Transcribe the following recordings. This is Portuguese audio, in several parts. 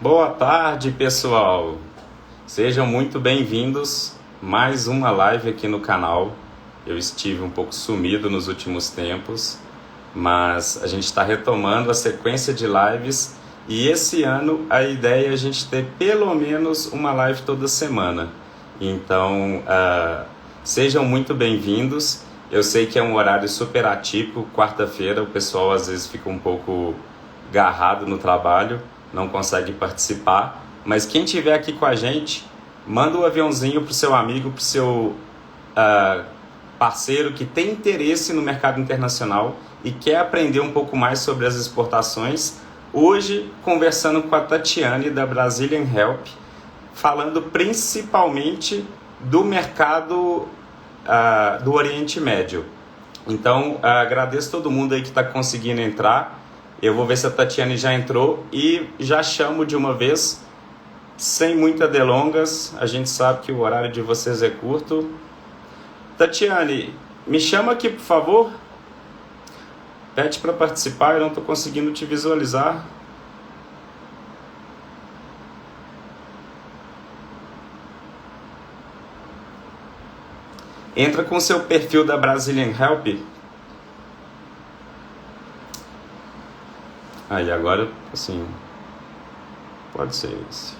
Boa tarde, pessoal. Sejam muito bem-vindos. Mais uma live aqui no canal. Eu estive um pouco sumido nos últimos tempos, mas a gente está retomando a sequência de lives e esse ano a ideia é a gente ter pelo menos uma live toda semana. Então, sejam muito bem-vindos. Eu sei que é um horário super atípico, quarta-feira o pessoal às vezes fica um pouco garrado no trabalho, não consegue participar, mas quem estiver aqui com a gente, manda um aviãozinho pro seu amigo, pro seu parceiro que tem interesse no mercado internacional e quer aprender um pouco mais sobre as exportações. Hoje, conversando com a Tatiane da Brazilian Help, falando principalmente do mercado do Oriente Médio. Então, agradeço todo mundo aí que está conseguindo entrar. Eu vou ver se a Tatiane já entrou e já chamo de uma vez, sem muitas delongas. A gente sabe que o horário de vocês é curto. Tatiane, me chama aqui, por favor. Pede para participar, eu não estou conseguindo te visualizar. Entra com o seu perfil da Brazilian Help. Aí agora, assim, pode ser esse.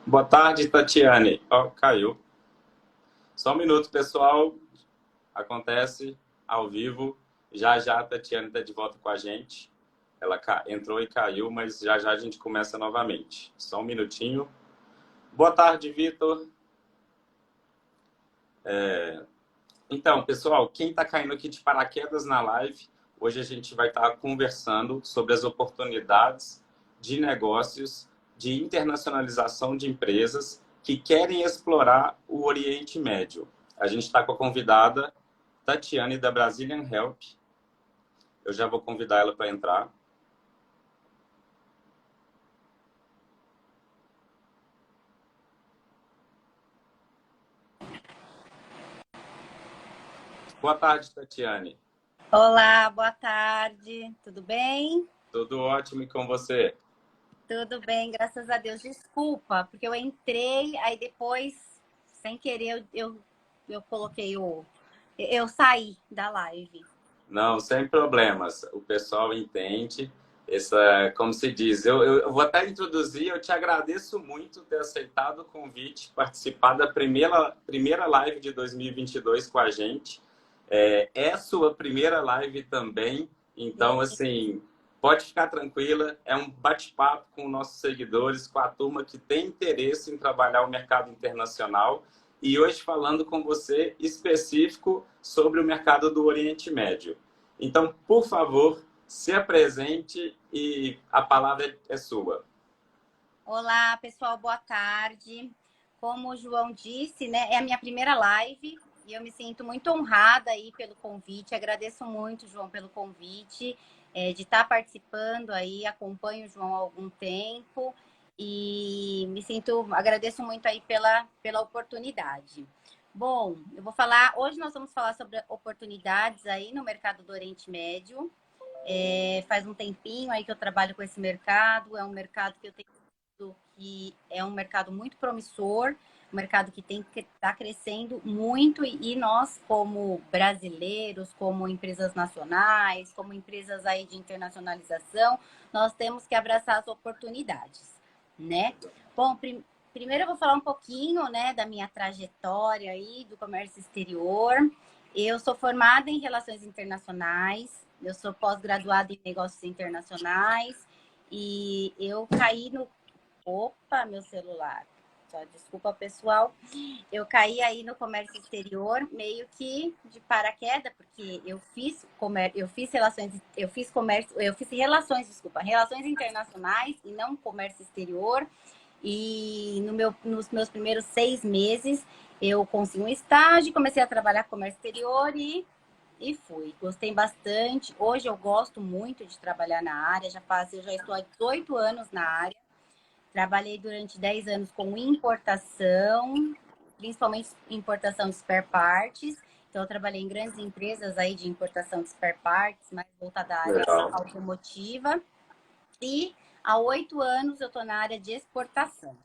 Boa tarde, Tatiane. Ó, caiu. Só um minuto, pessoal. Acontece ao vivo. Já já a Tatiane está de volta com a gente. Ela entrou e caiu, mas já já a gente começa novamente. Só um minutinho. Boa tarde, Vitor. Então, pessoal, quem está caindo aqui de paraquedas na live, hoje a gente vai estar conversando sobre as oportunidades de negócios, de internacionalização de empresas que querem explorar o Oriente Médio. A gente está com a convidada Tatiane da Brazilian Help. Eu já vou convidar ela para entrar. Boa tarde, Tatiane. Olá, boa tarde. Tudo bem? Tudo ótimo e com você? Tudo bem, graças a Deus. Desculpa, porque eu entrei, aí depois, sem querer, eu coloquei o... Eu saí da live. Não, sem problemas. O pessoal entende. Essa, como se diz, eu vou até introduzir. Eu te agradeço muito ter aceitado o convite, participar da primeira live de 2022 com a gente. É sua primeira live também, então, assim, pode ficar tranquila. É um bate-papo com nossos seguidores, com a turma que tem interesse em trabalhar o mercado internacional. E hoje falando com você específico sobre o mercado do Oriente Médio. Então, por favor, se apresente e a palavra é sua. Olá, pessoal, boa tarde. Como o João disse, né, é a minha primeira live e eu me sinto muito honrada aí pelo convite. Agradeço muito, João, pelo convite, de estar participando aí. Acompanho o João há algum tempo e agradeço muito aí pela oportunidade. Bom, hoje nós vamos falar sobre oportunidades aí no mercado do Oriente Médio. Faz um tempinho aí que eu trabalho com esse mercado, é um mercado que eu tenho que é um mercado muito promissor, um mercado que está crescendo muito e nós, como brasileiros, como empresas nacionais, como empresas aí de internacionalização, nós temos que abraçar as oportunidades, né? Bom, primeiro eu vou falar um pouquinho, né, da minha trajetória aí do comércio exterior. Eu sou formada em Relações Internacionais, eu sou pós-graduada em Negócios Internacionais e eu caí no... Opa, meu celular. Só desculpa, pessoal. Eu caí aí no comércio exterior meio que de paraquedas, porque relações internacionais e não comércio exterior. E nos meus primeiros 6 meses eu consegui um estágio, comecei a trabalhar com comércio exterior e fui. Gostei bastante. Hoje eu gosto muito de trabalhar na área, eu já estou há 18 anos na área. Trabalhei durante 10 anos com importação, principalmente importação de spare parts, Então, eu trabalhei em grandes empresas aí de importação de spare parts, mais voltada à área Legal. automotiva. E há 8 anos eu estou na área de exportação,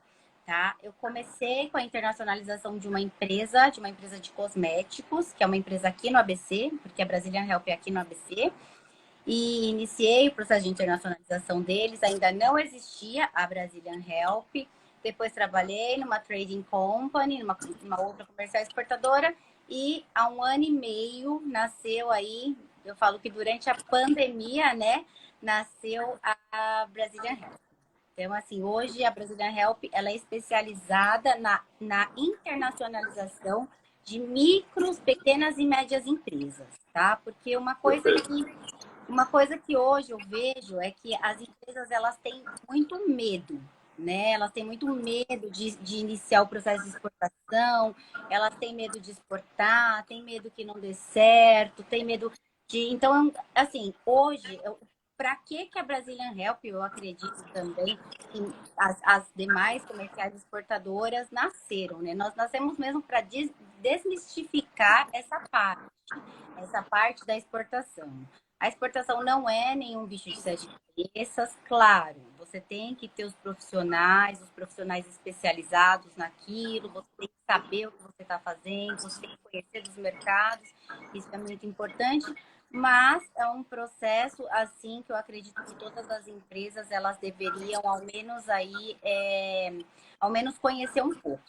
tá? Eu comecei com a internacionalização de uma empresa de cosméticos, que é uma empresa aqui no ABC, porque a Brazilian Help é aqui no ABC. E iniciei o processo de internacionalização deles. Ainda não existia a Brazilian Help. Depois trabalhei numa trading company, numa outra comercial exportadora. E há 1 ano e meio nasceu aí, eu falo que durante a pandemia, né, nasceu a Brazilian Help. Então, assim, hoje a Brazilian Help, ela é especializada na internacionalização de micros, pequenas e médias empresas, tá? Porque uma coisa que hoje eu vejo é que as empresas elas têm muito medo, né? Elas têm muito medo de iniciar o processo de exportação, elas têm medo de exportar, têm medo que não dê certo, têm medo de. Então, assim, hoje, para que a Brazilian Help, eu acredito também, que as demais comerciais exportadoras nasceram, né? Nós nascemos mesmo para desmistificar essa parte da exportação. A exportação não é nenhum bicho de sete cabeças, claro. Você tem que ter os profissionais especializados naquilo, você tem que saber o que você está fazendo, você tem que conhecer dos mercados, isso é muito importante. Mas é um processo assim que eu acredito que todas as empresas elas deveriam ao menos conhecer um pouco.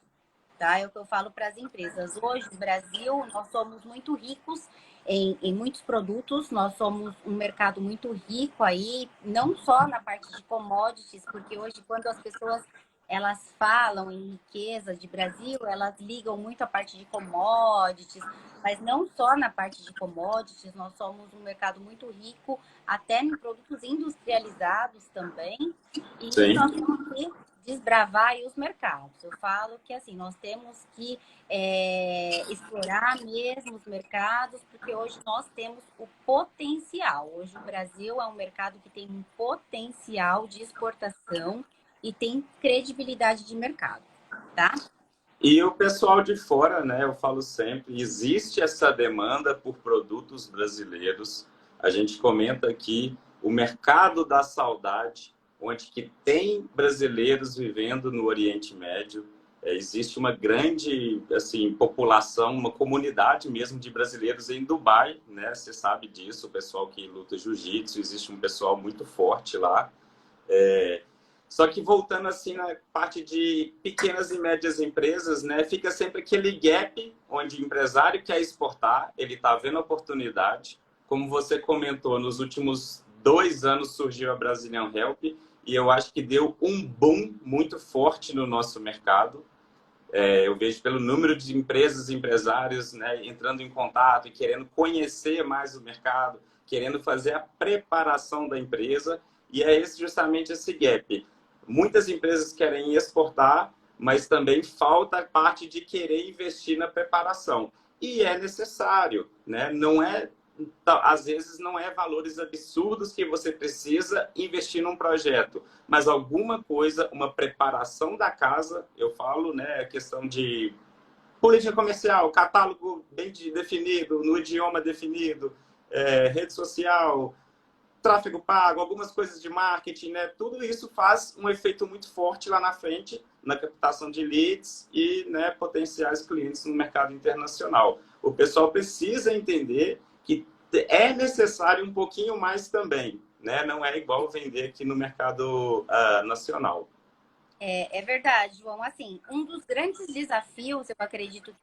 Tá? É o que eu falo para as empresas. Hoje, no Brasil, nós somos muito ricos em muitos produtos, nós somos um mercado muito rico aí, não só na parte de commodities, porque hoje, quando as pessoas elas falam em riqueza de Brasil, elas ligam muito a parte de commodities, mas não só na parte de commodities, nós somos um mercado muito rico, até em produtos industrializados também, e Sim. nós temos que desbravar aí os mercados. Eu falo que assim, nós temos que explorar mesmo os mercados, porque hoje nós temos o potencial. Hoje o Brasil é um mercado que tem um potencial de exportação e tem credibilidade de mercado, tá? E o pessoal de fora, né, eu falo sempre, existe essa demanda por produtos brasileiros. A gente comenta aqui o mercado da saudade, onde que tem brasileiros vivendo no Oriente Médio. Existe uma grande assim população, uma comunidade mesmo de brasileiros em Dubai, né? Você sabe disso, o pessoal que luta jiu-jitsu, existe um pessoal muito forte lá. Só que voltando assim na parte de pequenas e médias empresas, né, fica sempre aquele gap onde o empresário quer exportar, ele está vendo oportunidade. Como você comentou, nos últimos 2 anos surgiu a Brazilian Help e eu acho que deu um boom muito forte no nosso mercado. Eu vejo pelo número de empresas e empresários, né, entrando em contato e querendo conhecer mais o mercado, querendo fazer a preparação da empresa. E é justamente esse gap. Muitas empresas querem exportar, mas também falta a parte de querer investir na preparação. E é necessário, né? Não é, às vezes não é valores absurdos que você precisa investir num projeto, mas alguma coisa, uma preparação da casa, eu falo, né, a questão de política comercial, catálogo bem definido, no idioma definido, rede social, tráfego pago, algumas coisas de marketing, né? Tudo isso faz um efeito muito forte lá na frente, na captação de leads e, né, potenciais clientes no mercado internacional. O pessoal precisa entender que é necessário um pouquinho mais também, né? Não é igual vender aqui no mercado nacional. É verdade, João. Assim, um dos grandes desafios, eu acredito,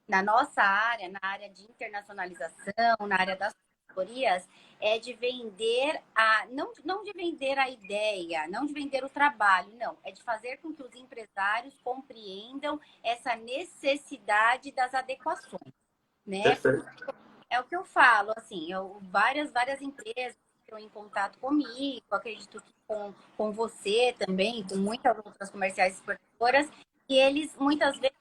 na nossa área, na área de internacionalização, na área das consultorias, é de vender não de vender a ideia, não de vender o trabalho, não, é de fazer com que os empresários compreendam essa necessidade das adequações, né? Perfeito. É o que eu falo, assim, várias empresas estão em contato comigo, acredito que com você também, com muitas outras comerciais exportadoras, e eles muitas vezes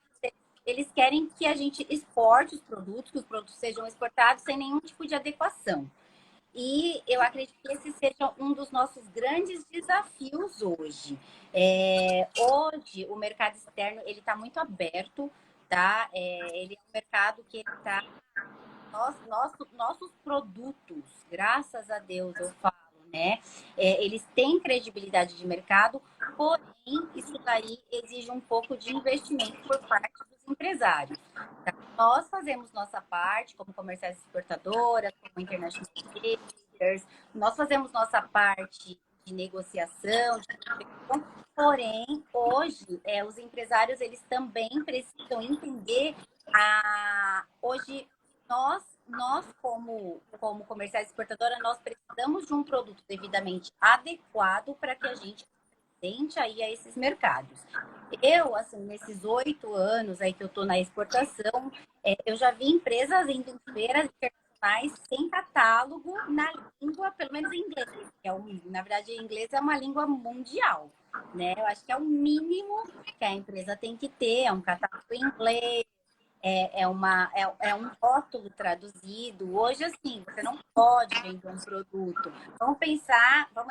eles querem que a gente exporte os produtos, que os produtos sejam exportados sem nenhum tipo de adequação. E eu acredito que esse seja um dos nossos grandes desafios hoje. Hoje, o mercado externo ele está muito aberto, tá? Ele é um mercado que está nossos produtos, graças a Deus, eu falo, né? Eles têm credibilidade de mercado, porém, isso daí exige um pouco de investimento por parte dos empresários. Tá? Nós fazemos nossa parte, como comerciais exportadoras, como international traders, nós fazemos nossa parte de negociação, de prospecção, porém, hoje, os empresários, eles também precisam entender hoje nós como comerciais exportadora, nós precisamos de um produto devidamente adequado para que a gente tente aí a esses mercados. Eu, assim, nesses 8 anos aí que eu estou na exportação, eu já vi empresas indo em feiras internacionais sem catálogo na língua, pelo menos em inglês, que na verdade, o inglês é uma língua mundial, né? Eu acho que é o mínimo que a empresa tem que ter, é um catálogo em inglês, um rótulo traduzido. Hoje, assim, você não pode vender um produto. Vamos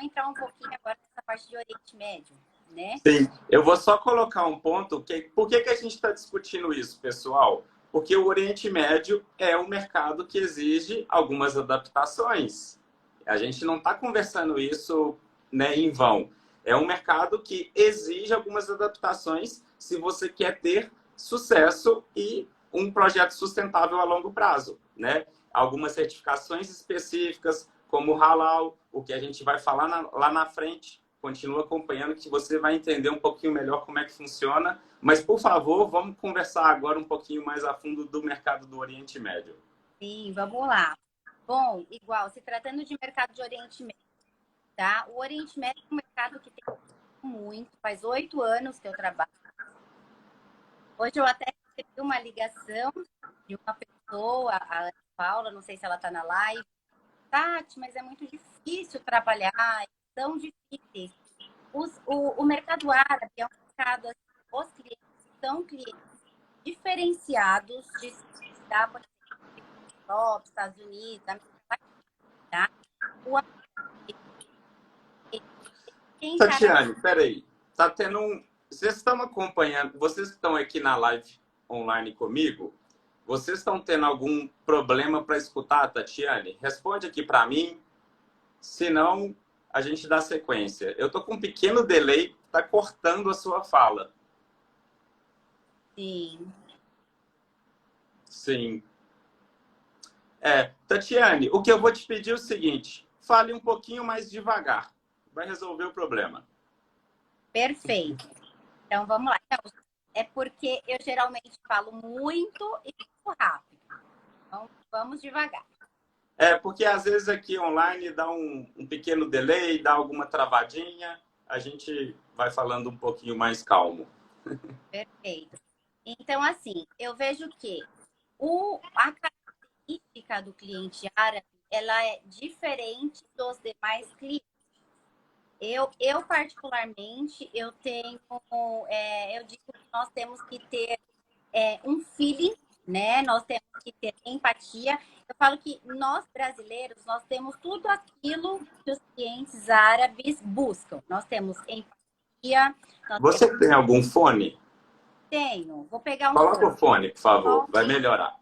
entrar um pouquinho agora nessa parte de Oriente Médio, né? Sim, eu vou só colocar um ponto. Por que a gente está discutindo isso, pessoal? Porque o Oriente Médio é um mercado que exige algumas adaptações. A gente não está conversando isso, né, em vão. É um mercado que exige algumas adaptações se você quer ter sucesso e um projeto sustentável a longo prazo, né? Algumas certificações específicas, como o Halal, o que a gente vai falar lá na frente. Continua acompanhando que você vai entender um pouquinho melhor como é que funciona. Mas, por favor, vamos conversar agora um pouquinho mais a fundo do mercado do Oriente Médio. Sim, vamos lá. Bom, igual, se tratando de mercado de Oriente Médio, tá? O Oriente Médio é um mercado que tem muito, faz 8 anos que eu trabalho. Hoje eu até recebi uma ligação de uma pessoa, a Ana Paula, não sei se ela está na live. Tati, mas é muito difícil trabalhar, é tão difícil. O mercado árabe é um mercado, assim, os clientes são clientes diferenciados da, por exemplo, Europa, Estados Unidos, América Latina, tá? O tem Tatiane, peraí. Tá tendo um. Vocês estão acompanhando, vocês estão aqui na live online comigo? Vocês estão tendo algum problema para escutar, Tatiane? Responde aqui para mim, senão a gente dá sequência. Eu tô com um pequeno delay, tá cortando a sua fala. Sim. Sim. Tatiane, o que eu vou te pedir é o seguinte: fale um pouquinho mais devagar. Vai resolver o problema. Perfeito. Então, vamos lá. Então, é porque eu geralmente falo muito e muito rápido. Então, vamos devagar. Porque às vezes aqui online dá um pequeno delay, dá alguma travadinha, a gente vai falando um pouquinho mais calmo. Perfeito. Então, assim, eu vejo que a característica do cliente árabe, ela é diferente dos demais clientes. Eu particularmente, eu digo que nós temos que ter um feeling, né? Nós temos que ter empatia. Eu falo que nós brasileiros, nós temos tudo aquilo que os clientes árabes buscam. Nós temos empatia. Você tem algum fone? Tenho. Vou pegar um Coloca fone. o fone, por favor, vai melhorar.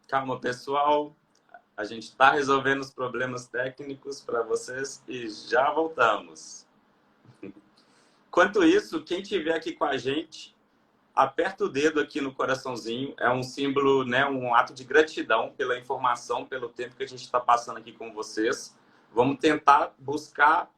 Calma, pessoal. A gente está resolvendo os problemas técnicos para vocês e já voltamos. Enquanto isso, quem estiver aqui com a gente, aperta o dedo aqui no coraçãozinho. É um símbolo, né, um ato de gratidão pela informação, pelo tempo que a gente está passando aqui com vocês. Vamos tentar buscar,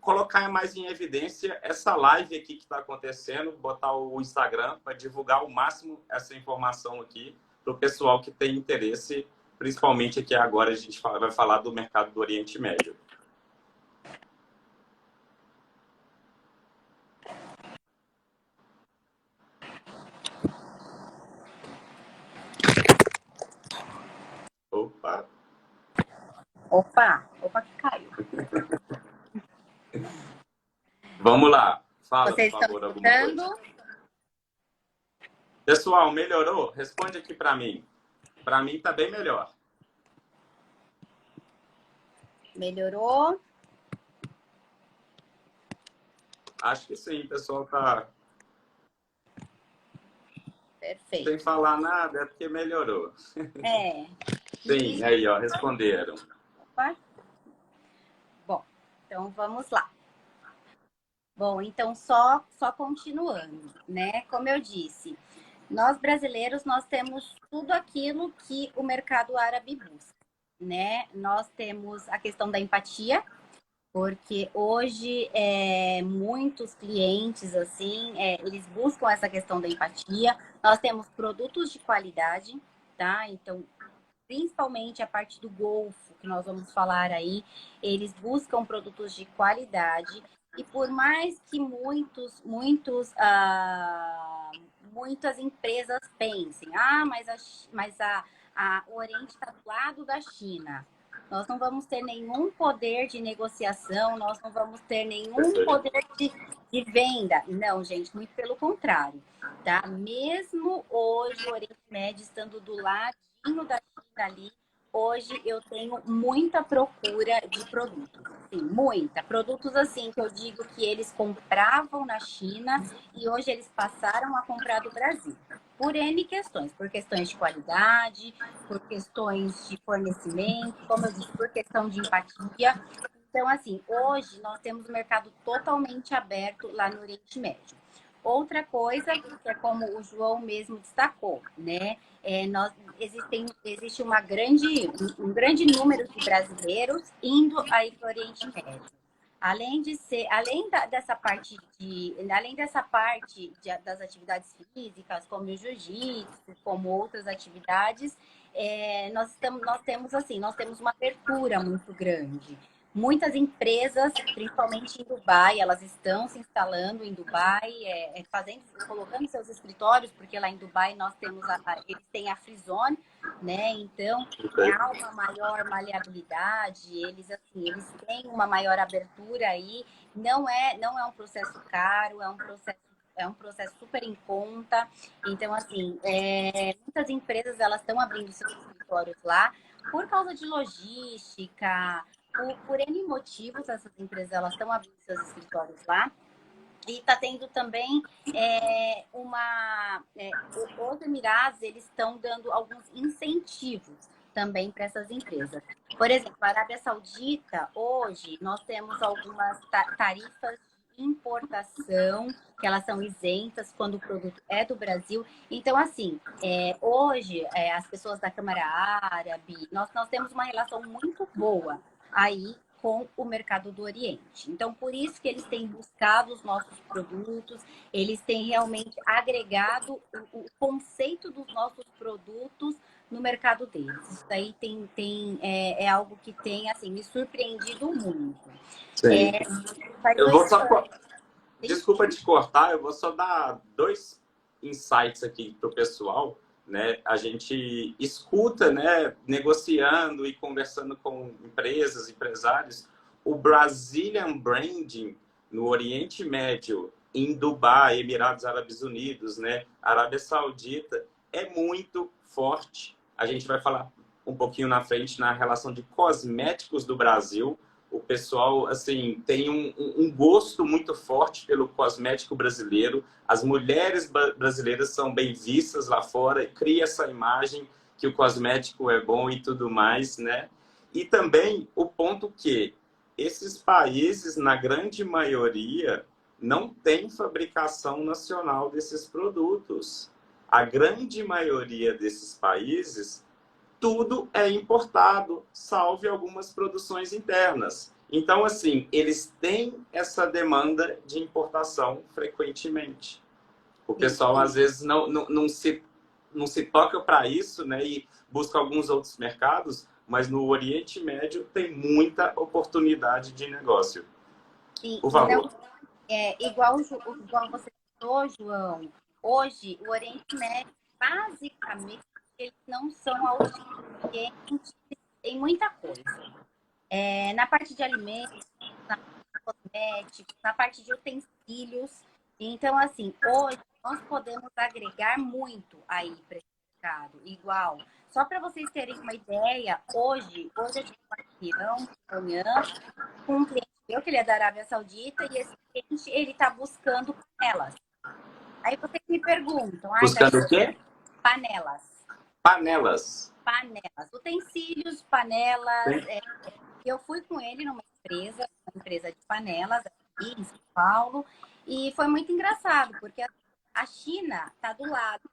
colocar mais em evidência essa live aqui que está acontecendo, botar o Instagram para divulgar ao máximo essa informação aqui para o pessoal que tem interesse, principalmente aqui agora a gente vai falar do mercado do Oriente Médio. Opa, que caiu. Vamos lá. Fala, Vocês por favor, estão alguma coisa. escutando? Pessoal, melhorou? Responde aqui para mim. Para mim tá bem melhor. Melhorou? Acho que sim, pessoal tá. Sem Perfeito. falar nada, é porque melhorou. É. Sim, E, aí, ó, responderam. opa, bom, então vamos lá. Bom, então só continuando, né? Como eu disse, nós brasileiros nós temos tudo aquilo que o mercado árabe busca, né? Nós temos a questão da empatia, porque hoje muitos clientes assim eles buscam essa questão da empatia. Nós temos produtos de qualidade, tá? Então principalmente a parte do Golfo, que nós vamos falar aí, eles buscam produtos de qualidade e por mais que muitas empresas pensem, o Oriente está do lado da China. Nós não vamos ter nenhum poder de negociação, nós não vamos ter nenhum Perfeito. poder de venda. Não, gente, muito pelo contrário, tá? Mesmo hoje, o Oriente Médio estando do ladinho da ali, hoje eu tenho muita procura de produtos, assim, muita. Produtos assim que eu digo que eles compravam na China e hoje eles passaram a comprar do Brasil. Por N questões, por questões de qualidade, por questões de fornecimento, como eu disse, por questão de empatia. Então, assim, hoje nós temos o mercado totalmente aberto lá no Oriente Médio. Outra coisa, que é como o João mesmo destacou, né? Existe um grande número de brasileiros indo aí para o Oriente Médio. Das atividades físicas, como o jiu-jitsu, como outras atividades, nós temos uma abertura muito grande. Muitas empresas, principalmente em Dubai, elas estão se instalando em Dubai, colocando seus escritórios, porque lá em Dubai eles têm a Free Zone, né? Então há uma maior maleabilidade, eles têm uma maior abertura aí. Não é um processo caro, é um processo super em conta. Então, assim, muitas empresas elas estão abrindo seus escritórios lá por causa de logística, por N motivos, essas empresas elas estão abrindo seus escritórios lá. E está tendo também os Emirados, eles estão dando alguns incentivos também para essas empresas. Por exemplo, a Arábia Saudita, hoje, nós temos algumas tarifas de importação, que elas são isentas quando o produto é do Brasil. Então, assim, hoje, as pessoas da Câmara Árabe, nós temos uma relação muito boa aí com o mercado do Oriente. Então, por isso que eles têm buscado os nossos produtos, eles têm realmente agregado o conceito dos nossos produtos no mercado deles. Isso aí é algo que tem assim, me surpreendido muito. Sim. Faz Eu vou 2 só. anos. Desculpa te cortar, eu vou só dar dois insights aqui para o pessoal. Né? A gente escuta, né, negociando e conversando com empresas, empresários, o Brazilian Branding no Oriente Médio, em Dubai, Emirados Árabes Unidos, né, Arábia Saudita, é muito forte. A gente vai falar um pouquinho na frente na relação de cosméticos do Brasil. O pessoal assim tem um gosto muito forte pelo cosmético brasileiro. As mulheres brasileiras são bem vistas lá fora e cria essa imagem que o cosmético é bom e tudo mais, né? E também o ponto que esses países, na grande maioria, não tem fabricação nacional desses produtos. A grande maioria desses países tudo é importado, salvo algumas produções internas. Então, assim, eles têm essa demanda de importação frequentemente. O pessoal, às vezes, não se toca para isso, né? E busca alguns outros mercados, mas no Oriente Médio tem muita oportunidade de negócio. Por favor. Igual você falou, João, hoje o Oriente Médio, basicamente, eles não são autossuficientes em muita coisa. Na parte de alimentos, na parte de cosméticos, na parte de utensílios. Então, assim, hoje nós podemos agregar muito aí para esse mercado. Igual, só para vocês terem uma ideia, hoje eu tive uma reunião com um cliente meu, que ele é da Arábia Saudita, e esse cliente, ele está buscando panelas. Aí vocês me perguntam, ai, Buscando o Tatiana, quê? panelas. Panelas. Panelas, utensílios, panelas. Sim. Eu fui com ele numa empresa de panelas aqui em São Paulo, e foi muito engraçado, porque a China está do lado.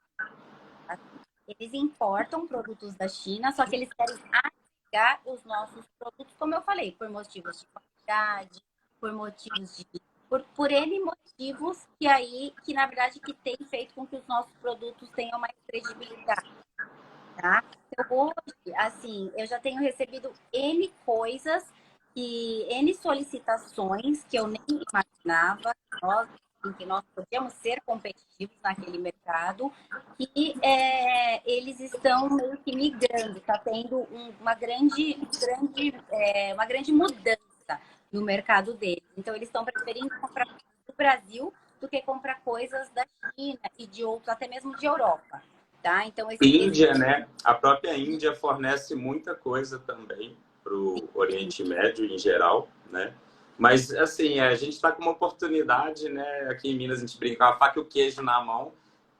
Eles importam produtos da China, só que eles querem agregar os nossos produtos, como eu falei, por motivos de qualidade, por motivos de por N motivos que na verdade que tem feito com que os nossos produtos tenham mais credibilidade, tá? Então, hoje, assim, eu já tenho recebido N coisas e N solicitações que eu nem imaginava, que nós podíamos ser competitivos naquele mercado, e eles estão meio que migrando, está tendo uma grande mudança no mercado deles. Então, eles estão preferindo comprar do Brasil do que comprar coisas da China e de outros, até mesmo de Europa. Tá? Então, Índia, né? A própria Índia fornece muita coisa também para o Oriente Médio em geral, né? Mas, assim, a gente está com uma oportunidade, né? Aqui em Minas a gente brinca com a faca e o queijo na mão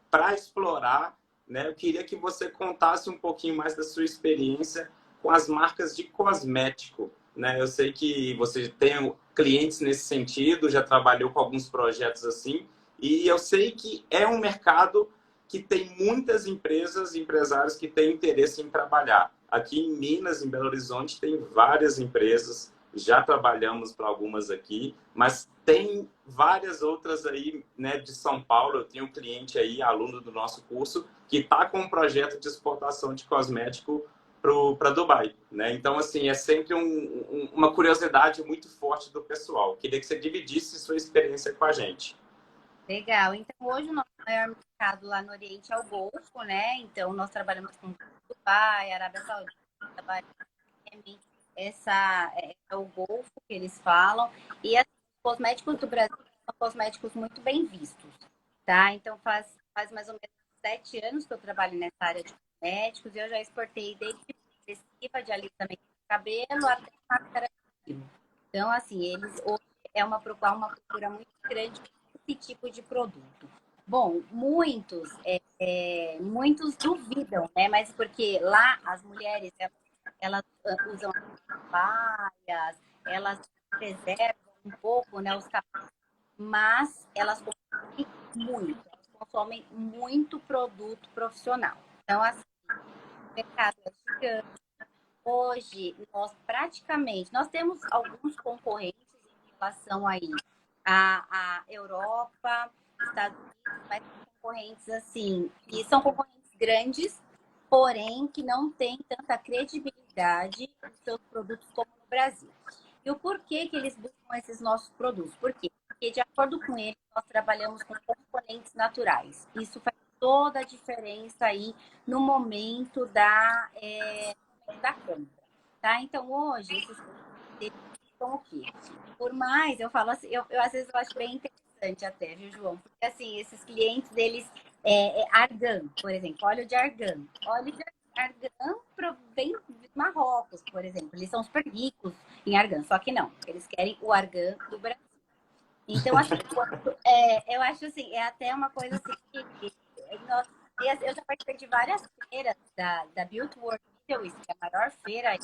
para explorar, né? Eu queria que você contasse um pouquinho mais da sua experiência com as marcas de cosmético, né? Eu sei que você tem clientes nesse sentido, já trabalhou com alguns projetos assim, e eu sei que é um mercado que tem muitas empresas e empresários que têm interesse em trabalhar. Aqui em Minas, em Belo Horizonte, tem várias empresas, já trabalhamos para algumas aqui, mas tem várias outras aí, né, de São Paulo. Eu tenho um cliente aí, aluno do nosso curso, que está com um projeto de exportação de cosmético para Dubai, né? Então, assim, é sempre uma curiosidade muito forte do pessoal. Queria que você dividisse sua experiência com a gente. legal. Então, hoje o nosso maior mercado lá no Oriente é o Golfo, né? Então, nós trabalhamos com Dubai, Arábia Saudita, Bahrein, é o Golfo que eles falam. E assim, os cosméticos do Brasil são cosméticos muito bem vistos, tá? Então, faz mais ou menos 7 anos que eu trabalho nessa área de cosméticos, e eu já exportei desde excessiva de alisamento de cabelo até máscara de cílio. Então, assim, eles hoje uma procura muito grande esse tipo de produto. Bom, muitos duvidam, né? Mas porque lá as mulheres elas usam baias, elas preservam um pouco, né, os cabelos, mas elas consomem muito produto profissional. Então, assim, o mercado é gigante. Hoje, nós temos alguns concorrentes em relação aí à Europa, Estados Unidos, mas concorrentes assim, que são concorrentes grandes, porém que não têm tanta credibilidade nos seus produtos como no Brasil. E o porquê que eles buscam esses nossos produtos? Por quê? Porque, de acordo com eles, nós trabalhamos com componentes naturais. Isso faz toda a diferença aí no momento da compra, tá? Então, hoje, esses produtos são o quê? Por mais, eu falo assim, eu às vezes eu acho bem interessante até, viu, João? Porque, assim, esses clientes, eles, argan, por exemplo, óleo de argan. Óleo de argan vem de Marrocos, por exemplo. Eles são super ricos em argan, só que não, eles querem o argan do Brasil. Então, assim, eu acho assim, é até uma coisa assim que eu já participei de várias feiras da Beauty World Middle East, que é a maior feira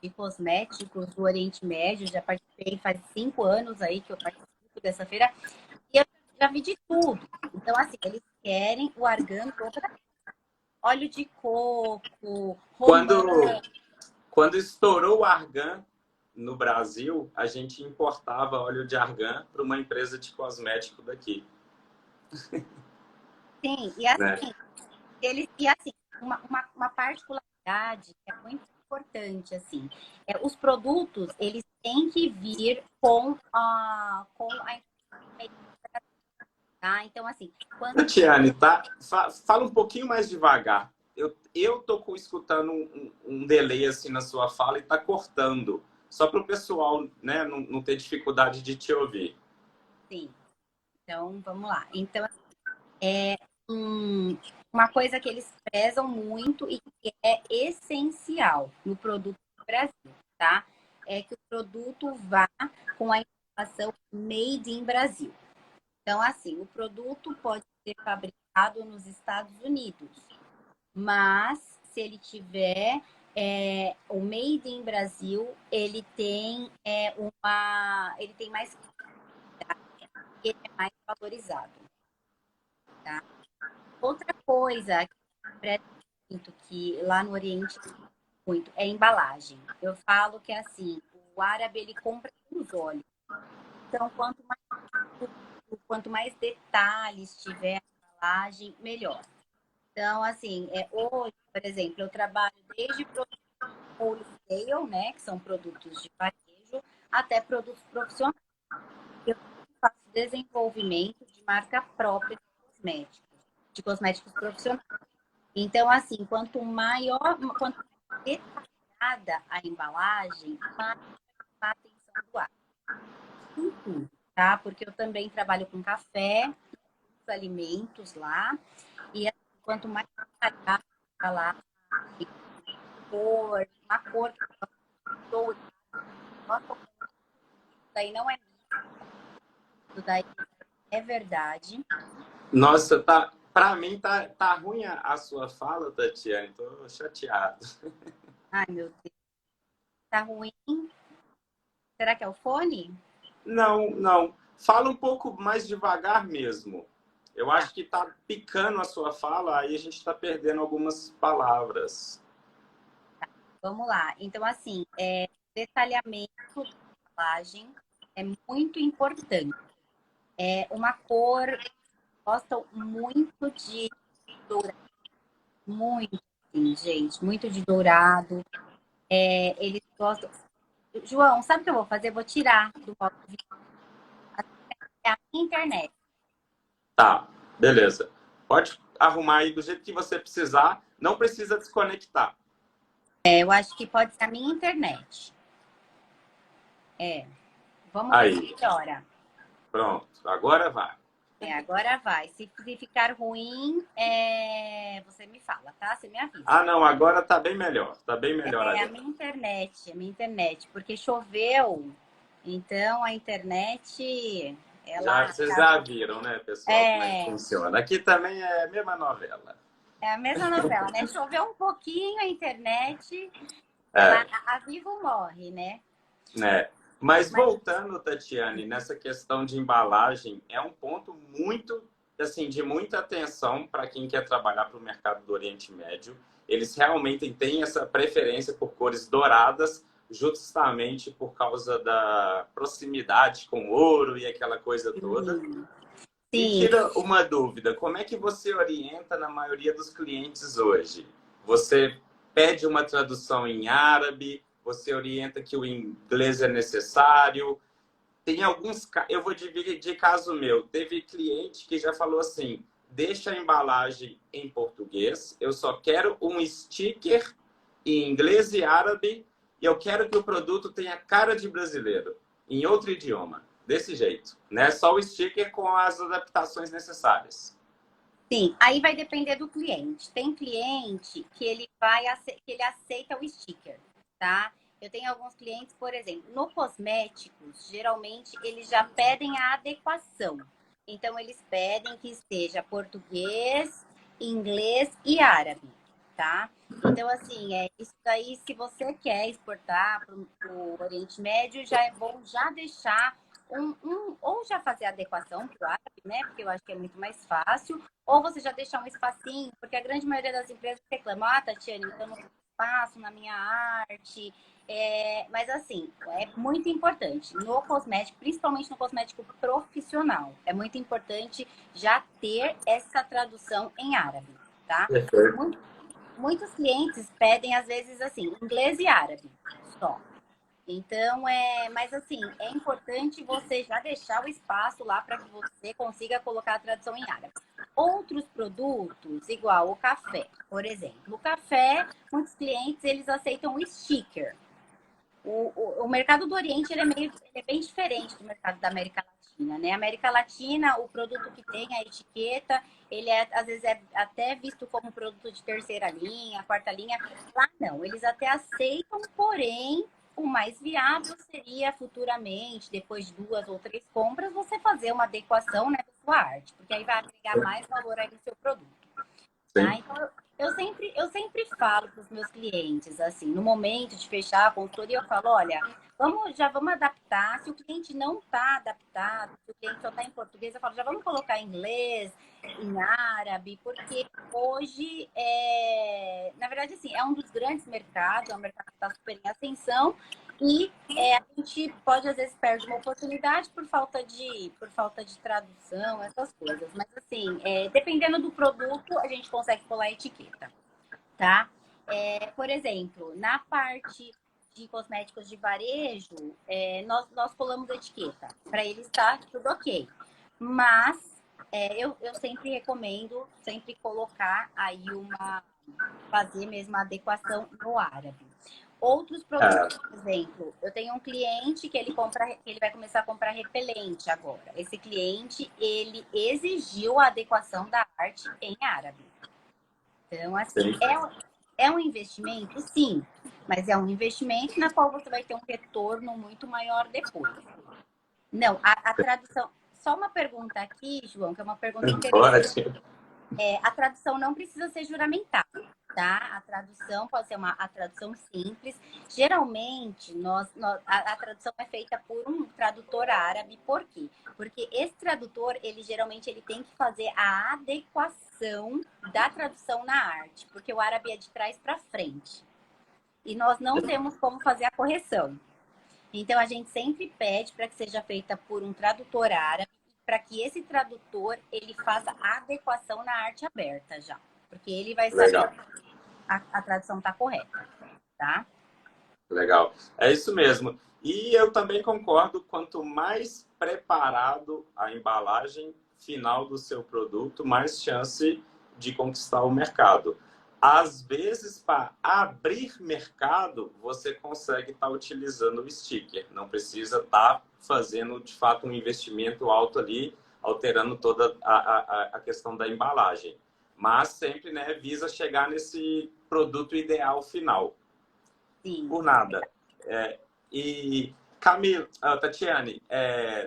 de cosméticos do Oriente Médio. Já participei faz 5 anos aí que eu participo dessa feira, e eu já vi de tudo. Então, assim, eles querem o argan contra óleo de coco, romã. Quando, quando estourou o argan no Brasil, a gente importava óleo de argan para uma empresa de cosmético daqui, Sim, né? e assim, uma particularidade que é muito importante, assim, os produtos, eles têm que vir com a tá? Então, assim, quando Tatiane, tá? Fala um pouquinho mais devagar. Eu tô escutando um delay assim na sua fala e tá cortando. Só para o pessoal, né, não ter dificuldade de te ouvir. sim, então vamos lá. Então, uma coisa que eles prezam muito e que é essencial no produto do Brasil, tá? É que o produto vá com a informação Made in Brasil. Então, assim, o produto pode ser fabricado nos Estados Unidos, mas se ele tiver o Made in Brasil, ele tem mais, ele é mais valorizado, tá? Outra coisa que presta muito que lá no Oriente muito é embalagem. Eu falo que é assim, o árabe ele compra os olhos. Então, quanto mais detalhes tiver na embalagem, melhor. Então, assim, hoje, por exemplo, eu trabalho desde produtos wholesale, né, que são produtos de varejo, até produtos profissionais. Eu faço desenvolvimento de marca própria de cosméticos profissionais. Então, assim, quanto mais detalhada a embalagem, mais a atenção do ar. Tá? Porque eu também trabalho com café, os alimentos lá, e assim, quanto mais detalhada a embalagem, uma cor que eu gosto, daí não é mito, daí é verdade. Nossa, pra mim tá ruim a sua fala, Tatiane. Tô chateado. Ai, meu Deus, tá ruim. Será que é o fone? Não, não. Fala um pouco mais devagar mesmo. Eu Tá, acho que tá picando a sua fala, aí a gente está perdendo algumas palavras. vamos lá. Então, assim, detalhamento da embalagem é muito importante. Uma cor, gostam muito de dourado, muito, sim, gente, muito de dourado. Eles gostam. João, sabe o que eu vou fazer? Eu vou tirar do modo de vídeo a minha internet. Tá, beleza. Pode arrumar aí do jeito que você precisar. Não precisa desconectar. Eu acho que pode ser a minha internet. É, vamos ver se Aí, melhora. pronto. Agora vai. Agora vai. Se ficar ruim, você me fala, tá? Você me avisa. Ah, não, agora tá bem melhor. Tá bem melhor É agora. a minha internet, porque choveu, então a internet, ela Vocês já viram, né, pessoal, como é que é, funciona. Aqui também é a mesma novela. é a mesma novela, né? Choveu um pouquinho a internet, ela É, a vivo morre, né? né? Mas Mas voltando, Tatiane, nessa questão de embalagem, é um ponto muito, assim, de muita atenção para quem quer trabalhar para o mercado do Oriente Médio. Eles realmente têm essa preferência por cores douradas, justamente por causa da proximidade com o ouro e aquela coisa toda. Me sim, tira uma dúvida, como é que você orienta na maioria dos clientes hoje? Você pede uma tradução em árabe, você orienta que o inglês é necessário. Tem alguns, eu vou dividir caso meu. Teve cliente que já falou assim: deixa a embalagem em português, eu só quero um sticker em inglês e árabe, e eu quero que o produto tenha cara de brasileiro, em outro idioma. Desse jeito, né? Só o sticker com as adaptações necessárias. sim. Aí vai depender do cliente. Tem cliente que que ele aceita o sticker, tá? Eu tenho alguns clientes, por exemplo, no cosméticos, geralmente eles já pedem a adequação. Então eles pedem que esteja português, inglês e árabe, tá? Então, assim, isso daí, se você quer exportar para o Oriente Médio, já é bom já deixar ou já fazer a adequação para o árabe, né? Porque eu acho que é muito mais fácil, ou você já deixar um espacinho, porque a grande maioria das empresas reclama, Tatiane, então não tem espaço na minha arte. Mas assim, é muito importante no cosmético, principalmente no cosmético profissional, é muito importante já ter essa tradução em árabe, tá? Perfeito. Muitos clientes pedem, às vezes, assim, inglês e árabe só. Então, mas assim, é importante você já deixar o espaço lá para que você consiga colocar a tradução em árabe. Outros produtos, igual o café, por exemplo. O café, muitos clientes, eles aceitam o sticker. O mercado do Oriente ele é bem diferente do mercado da América Latina, né? América Latina, o produto que tem a etiqueta, às vezes é até visto como produto de terceira linha, quarta linha. Lá não, eles até aceitam, porém o mais viável seria futuramente, depois de 2 ou 3 compras, você fazer uma adequação, né? sua arte, porque aí vai agregar mais valor aí no seu produto. Tá? Então, eu sempre falo para os meus clientes, assim, no momento de fechar a consultoria, eu falo, olha, já vamos adaptar. Se o cliente não está adaptado, se o cliente só está em português, eu falo, já vamos colocar em inglês, em árabe, porque hoje, na verdade, assim, é um dos grandes mercados, é um mercado que está super em ascensão, e a gente pode, às vezes, perde uma oportunidade por falta de tradução, essas coisas. Mas, assim, dependendo do produto, a gente consegue colar a etiqueta, tá? Por exemplo, na parte de cosméticos de varejo, nós colamos a etiqueta. Para ele estar tudo ok. Mas eu sempre recomendo sempre colocar aí fazer mesmo a adequação no árabe. Outros produtos, por exemplo, eu tenho um cliente que ele vai começar a comprar repelente agora. Esse cliente, ele exigiu a adequação da arte em árabe. Então, assim, é um investimento? Sim, mas é um investimento na qual você vai ter um retorno muito maior depois. Não, a tradução... Só uma pergunta aqui, João, que é uma pergunta interessante. A tradução não precisa ser juramentada, tá? A tradução pode ser a tradução simples. Geralmente, a tradução é feita por um tradutor árabe. Por quê? Porque esse tradutor, geralmente ele tem que fazer a adequação da tradução na arte, porque o árabe é de trás para frente. E nós não temos como fazer a correção. Então, a gente sempre pede para que seja feita por um tradutor árabe, para que esse tradutor ele faça a adequação na arte aberta já. Porque ele vai saber que a tradução está correta, tá? Legal. É isso mesmo. E eu também concordo, quanto mais preparado a embalagem final do seu produto, mais chance de conquistar o mercado. Às vezes, para abrir mercado, você consegue estar utilizando o sticker. Não precisa estar fazendo, de fato, um investimento alto ali, alterando toda a questão da embalagem. Mas sempre, né, visa chegar nesse produto ideal final. Sim. Por nada. E, Camila, Tatiane,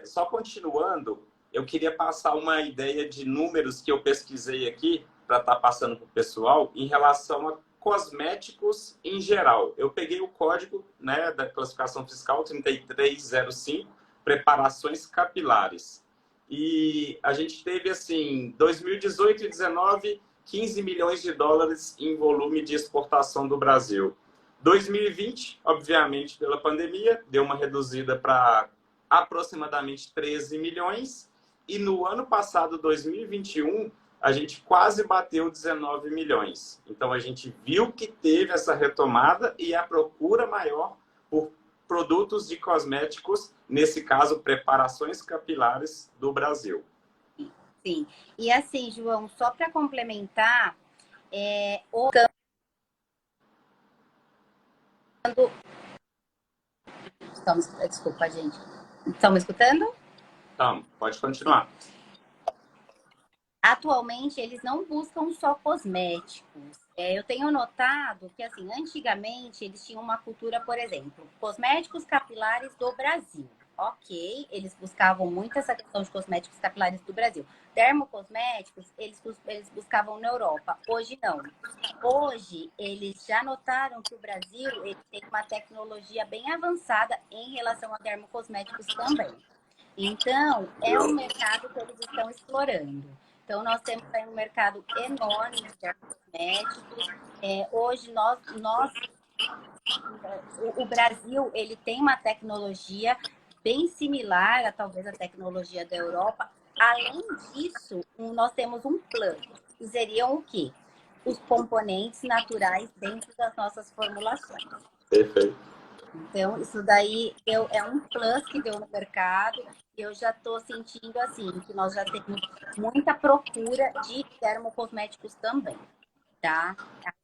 só continuando, eu queria passar uma ideia de números que eu pesquisei aqui para estar passando para o pessoal em relação a cosméticos em geral. Eu peguei o código, né, da classificação fiscal 3305, preparações capilares. E a gente teve, assim, 2018 e 2019, 15 milhões de dólares em volume de exportação do Brasil. 2020, obviamente, pela pandemia, deu uma reduzida para aproximadamente 13 milhões. E no ano passado, 2021, a gente quase bateu 19 milhões. Então, a gente viu que teve essa retomada e a procura maior por produtos de cosméticos, nesse caso, preparações capilares do Brasil. Sim. E assim, João, só para complementar, Desculpa, gente. Estão me escutando? Então, pode continuar. Atualmente, eles não buscam só cosméticos. Eu tenho notado que, assim, antigamente, eles tinham uma cultura, por exemplo, cosméticos capilares do Brasil. Ok, eles buscavam muito essa questão de cosméticos capilares do Brasil. Dermocosméticos, eles buscavam na Europa. Hoje, não. Hoje, eles já notaram que o Brasil ele tem uma tecnologia bem avançada em relação a dermocosméticos também. Então, é um mercado que eles estão explorando. Então, nós temos aí um mercado enorme de dermocosméticos. Hoje, o Brasil ele tem uma tecnologia bem similar a talvez a tecnologia da Europa. Além disso, nós temos um plano, que seriam o quê? Os componentes naturais dentro das nossas formulações. Perfeito. Então, isso daí é um plus que deu no mercado. Eu já estou sentindo, assim, que nós já temos muita procura de dermocosméticos também, tá?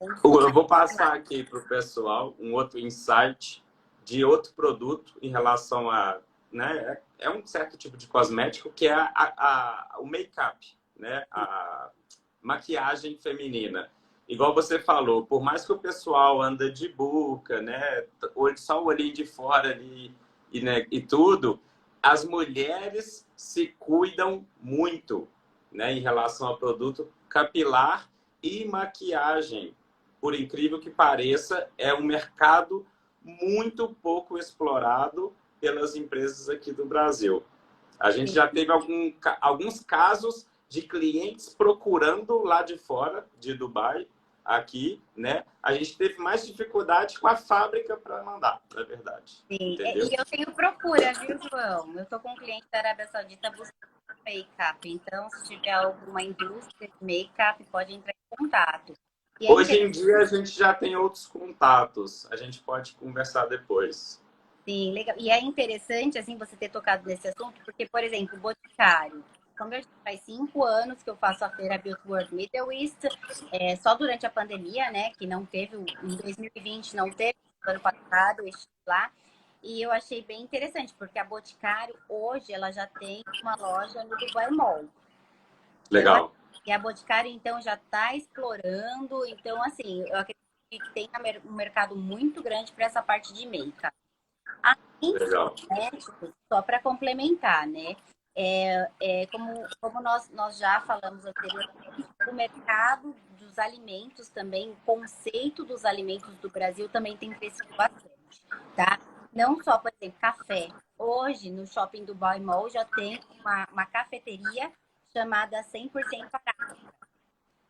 Eu vou passar aqui para o pessoal um outro insight de outro produto em relação a... né, é um certo tipo de cosmético que é o make-up, né? A maquiagem feminina. Igual você falou, por mais que o pessoal anda de burca, né, só o olhinho de fora ali e tudo, as mulheres se cuidam muito, né, em relação ao produto capilar e maquiagem. Por incrível que pareça, é um mercado muito pouco explorado pelas empresas aqui do Brasil. A gente já teve alguns casos de clientes procurando lá de fora, de Dubai, aqui, né? A gente teve mais dificuldade com a fábrica para mandar, na verdade. Sim, Entendeu? e eu tenho procura, viu, João? Eu tô com um cliente da Arábia Saudita buscando make-up. Então, se tiver alguma indústria de make-up, pode entrar em contato. E é Hoje em dia a gente já tem outros contatos. A gente pode conversar depois. Sim, legal. E é interessante, assim, você ter tocado nesse assunto, porque, por exemplo, o Boticário. Como eu faz 5 anos que eu faço a feira Beauty World Middle East, só durante a pandemia, né, que não teve, em 2020 não teve, ano passado eu estive lá, e eu achei bem interessante, porque a Boticário, hoje, ela já tem uma loja no Dubai Mall. Legal. E a Boticário, então, já está explorando, então, assim, eu acredito que tem um mercado muito grande para essa parte de make-up. Além dos Legal. cosméticos, só para complementar, né? Como nós já falamos anteriormente, o mercado dos alimentos também, o conceito dos alimentos do Brasil também tem crescido bastante, tá? Não só, por exemplo, café. Hoje, no Shopping Dubai Mall, já tem uma cafeteria chamada 100% Arábica.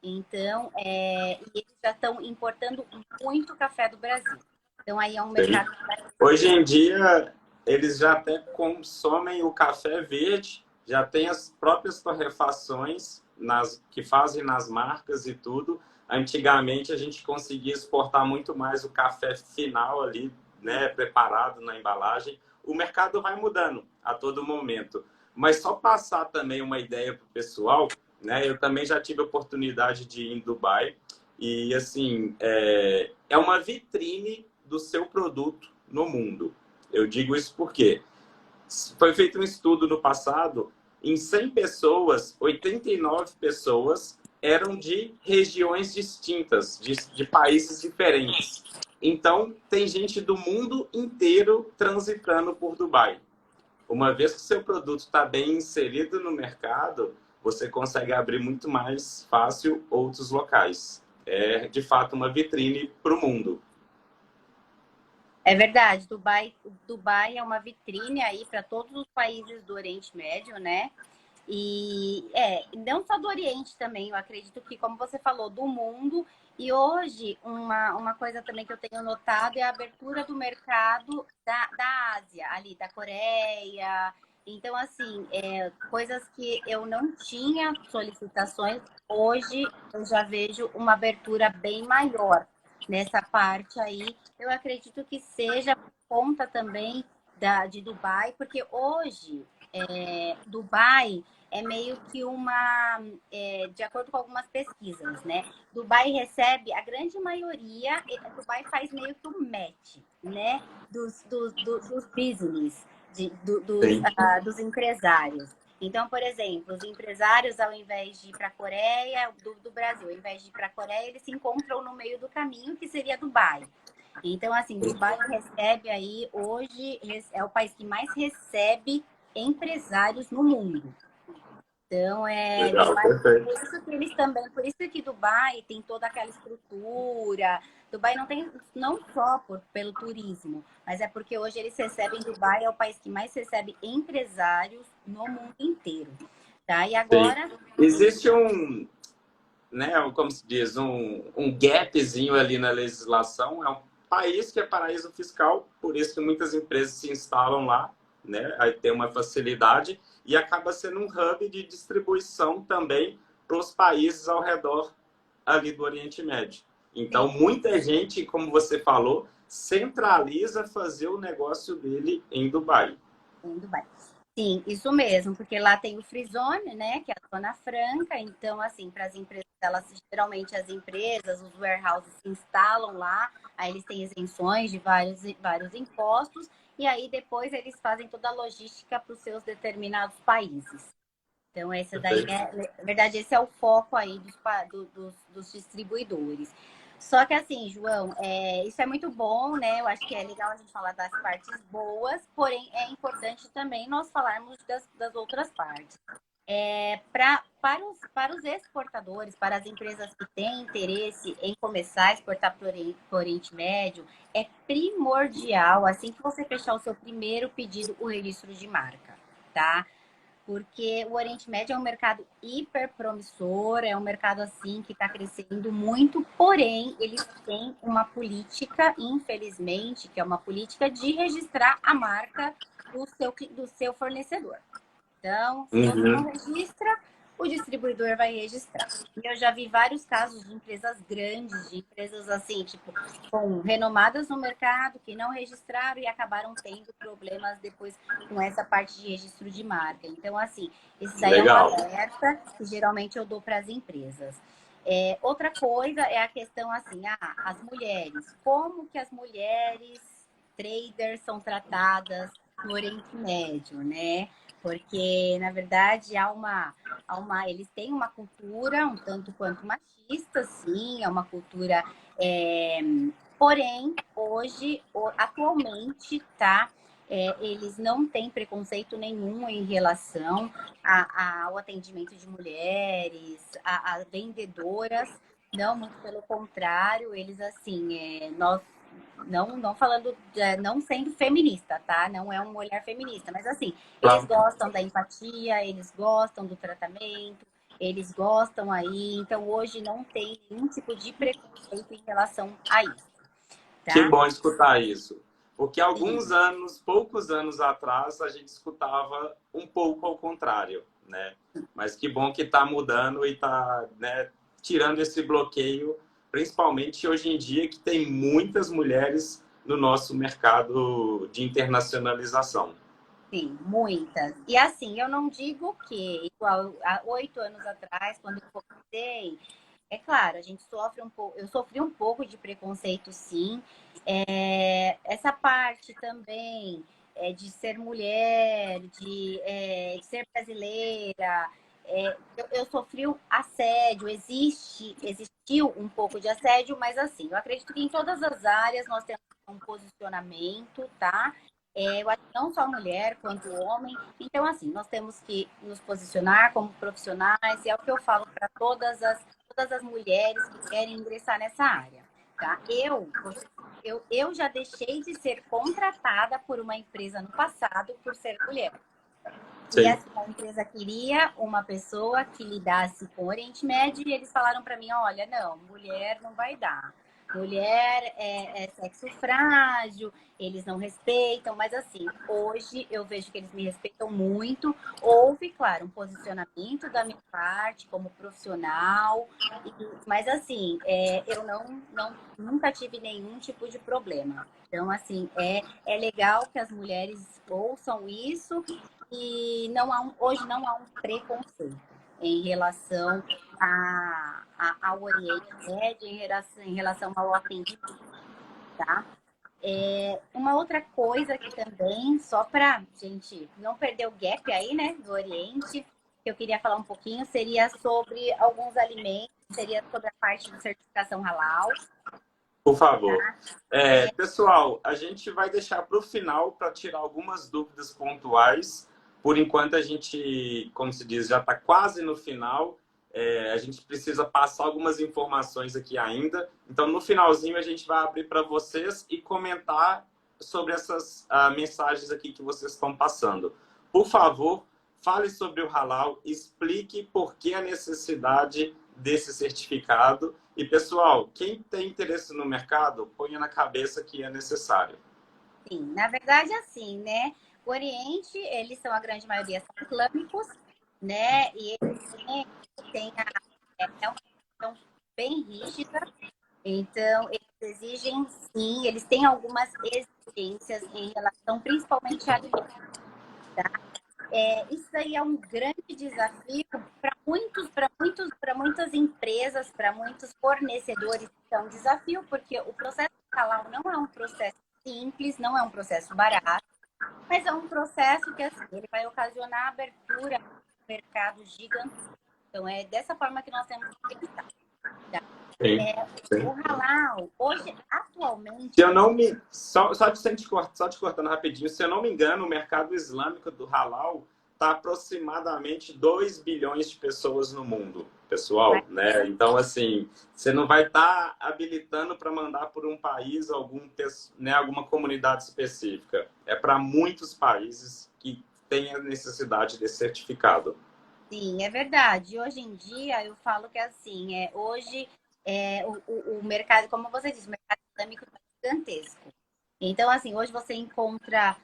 Então, e eles já estão importando muito café do Brasil. Então, aí é um mercado que vai... Hoje em dia, eles já até consomem o café verde, já tem as próprias torrefações que fazem nas marcas e tudo. Antigamente, a gente conseguia exportar muito mais o café final ali, né, preparado na embalagem. O mercado vai mudando a todo momento. Mas só passar também uma ideia para o pessoal, né? Eu também já tive a oportunidade de ir em Dubai e, assim, é uma vitrine do seu produto no mundo. Eu digo isso porque foi feito um estudo no passado, em 100 pessoas, 89 pessoas eram de regiões distintas, de países diferentes. Então, tem gente do mundo inteiro transitando por Dubai. Uma vez que seu produto está bem inserido no mercado, você consegue abrir muito mais fácil outros locais. É, de fato, uma vitrine para o mundo. É verdade, Dubai é uma vitrine aí para todos os países do Oriente Médio, né? E não só do Oriente também, eu acredito que, como você falou, do mundo. E hoje, uma coisa também que eu tenho notado é a abertura do mercado da Ásia, ali, da Coreia. Então, assim, coisas que eu não tinha solicitações, hoje eu já vejo uma abertura bem maior nessa parte aí. Eu acredito que seja por conta também de Dubai, porque hoje Dubai é meio que de acordo com algumas pesquisas, né? Dubai recebe, a grande maioria, Dubai faz meio que um match, né? Dos business, dos empresários. Então, por exemplo, os empresários, ao invés de ir para a Coreia, do Brasil, ao invés de ir para a Coreia, eles se encontram no meio do caminho, que seria Dubai. Então, assim, Dubai recebe aí, hoje, é o país que mais recebe empresários no mundo. Então, Legal, Dubai, perfeito. por isso que eles também, por isso que Dubai tem toda aquela estrutura. Dubai não tem, não só pelo turismo, mas é porque hoje eles recebem, Dubai é o país que mais recebe empresários no mundo inteiro. Tá? E Sim. agora... Existe né, como se diz, um gapzinho ali na legislação. É um país que é paraíso fiscal, por isso que muitas empresas se instalam lá, né? Aí tem uma facilidade e acaba sendo um hub de distribuição também para os países ao redor ali do Oriente Médio. Então, Sim. muita gente, como você falou, centraliza fazer o negócio dele em Dubai. Em Dubai. Sim, isso mesmo, porque lá tem o Free Zone, né, que é a zona franca. Então, assim, para as empresas, geralmente as empresas, os warehouses se instalam lá, aí eles têm isenções de vários impostos, e aí depois eles fazem toda a logística para os seus determinados países. Então, essa daí na verdade, esse é o foco aí dos distribuidores. Só que assim, João, isso é muito bom, né? Eu acho que é legal a gente falar das partes boas, porém é importante também nós falarmos das outras partes. Para os exportadores, para as empresas que têm interesse em começar a exportar para o Oriente Médio, é primordial, assim que você fechar o seu primeiro pedido, o registro de marca, tá? Porque o Oriente Médio é um mercado hiper promissor, é um mercado assim que está crescendo muito, porém eles têm uma política, infelizmente, que é uma política de registrar a marca do seu fornecedor. Então, se você não Uhum. registra, o distribuidor vai registrar. E eu já vi vários casos de empresas grandes, de empresas assim, tipo, renomadas no mercado, que não registraram e acabaram tendo problemas depois com essa parte de registro de marca. Então, assim, esse daí é um Legal. alerta que geralmente eu dou para as empresas. Outra coisa é a questão assim, as mulheres. Como que as mulheres traders são tratadas no Oriente Médio, né? Porque, na verdade, eles têm uma cultura um tanto quanto machista, sim, é uma cultura. é, Porém, hoje, atualmente, tá? Eles não têm preconceito nenhum em relação ao atendimento de mulheres, a vendedoras. Não, muito pelo contrário, eles assim, nós não falando, não sendo feminista, tá? Não é um olhar feminista, mas assim, eles Claro. gostam da empatia, eles gostam do tratamento, eles gostam aí. Então, hoje não tem nenhum tipo de preconceito em relação a isso, Que tá? bom escutar isso. Porque alguns Sim, anos, poucos anos atrás, a gente escutava um pouco ao contrário, né? Mas que bom que está mudando e está, né, tirando esse bloqueio, principalmente hoje em dia que tem muitas mulheres no nosso mercado de internacionalização. sim, muitas. E assim, eu não digo que, igual há 8 anos atrás, quando eu comecei, é claro, a gente sofre um pouco, eu sofri um pouco de preconceito, sim. Essa parte também de ser mulher, de ser brasileira, eu sofri um assédio, existiu um pouco de assédio, mas assim, eu acredito que em todas as áreas nós temos um posicionamento, tá? Eu acho que não só mulher, quanto homem. Então, assim, nós temos que nos posicionar como profissionais, e é o que eu falo para todas as mulheres que querem ingressar nessa área, tá? Eu já deixei de ser contratada por uma empresa no passado por ser mulher. E Sim. assim, a empresa queria uma pessoa que lidasse com o Oriente Médio e eles falaram para mim, olha, não, mulher não vai dar. Mulher é sexo frágil, eles não respeitam, mas assim, hoje eu vejo que eles me respeitam muito. Houve, claro, um posicionamento da minha parte como profissional, mas assim, eu nunca tive nenhum tipo de problema. Então, assim, é legal que as mulheres ouçam isso e hoje não há um preconceito em relação ao Oriente Médio, em relação ao atendimento, tá? Uma outra coisa que também, só para gente não perder o gap aí, né, do Oriente, que eu queria falar um pouquinho, seria sobre alguns alimentos, seria sobre a parte de certificação halal, Por favor. tá? É, Pessoal, a gente vai deixar para o final para tirar algumas dúvidas pontuais. Por enquanto, a gente, como se diz, já está quase no final. A gente precisa passar algumas informações aqui ainda. Então, no finalzinho, a gente vai abrir para vocês e comentar sobre essas mensagens aqui que vocês estão passando. Por favor, fale sobre o halal, explique por que a necessidade desse certificado. E, pessoal, quem tem interesse no mercado, ponha na cabeça que é necessário. sim, na verdade, assim, né? O Oriente, eles são a grande maioria são islâmicos, né? E eles têm é uma questão bem rígida. Então, eles exigem, sim, eles têm algumas exigências em relação principalmente a alimentos. Isso aí é um grande desafio para muitas empresas, para muitos fornecedores. É um desafio, porque o processo halal não é um processo simples, não é um processo barato, mas é um processo que assim, ele vai ocasionar abertura a um mercado gigante. Então, é dessa forma que nós temos que pensar. Tá? Sim, O sim. halal, hoje, atualmente, Se eu não me. Só te cortando rapidinho, se eu não me engano, o mercado islâmico do halal está aproximadamente 2 bilhões de pessoas no mundo, pessoal, né? Então, assim, você não vai estar habilitando para mandar por um país né, alguma comunidade específica. É para muitos países que têm a necessidade desse certificado. sim, é verdade. Hoje em dia, eu falo que assim, hoje o mercado, como você disse, o mercado islâmico está gigantesco. Então, assim, hoje você encontra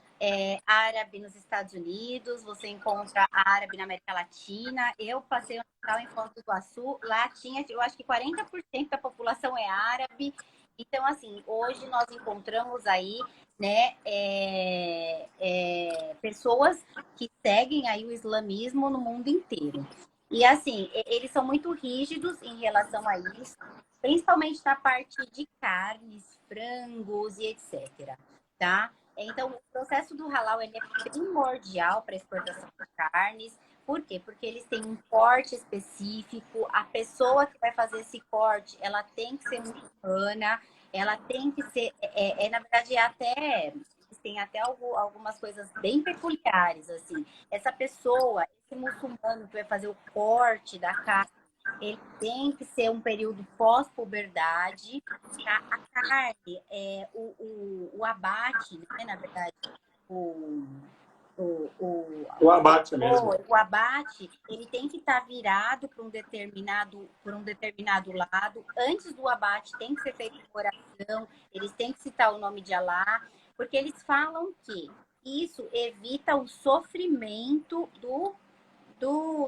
árabe nos Estados Unidos, você encontra árabe na América Latina. Eu passei um Natal em Foz do Iguaçu, lá tinha, eu acho que 40% da população é árabe. Então, assim, hoje nós encontramos aí, né, pessoas que seguem aí o islamismo no mundo inteiro. E, assim, eles são muito rígidos em relação a isso, principalmente na parte de carnes, frangos e etc. Tá? Então, o processo do halal ele é primordial para a exportação de carnes. Por quê? Porque eles têm um corte específico. A pessoa que vai fazer esse corte, ela tem que ser muçulmana, ela tem que ser, na verdade, tem até algumas coisas bem peculiares, assim. Essa pessoa, esse muçulmano que vai fazer o corte da carne, ele tem que ser um período pós-puberdade. A carne, o abate, né, na verdade, o, o, o, O abate mesmo. o abate, ele tem que estar virado por um determinado lado. Antes do abate tem que ser feita uma oração, eles têm que citar o nome de Alá, porque eles falam que isso evita o sofrimento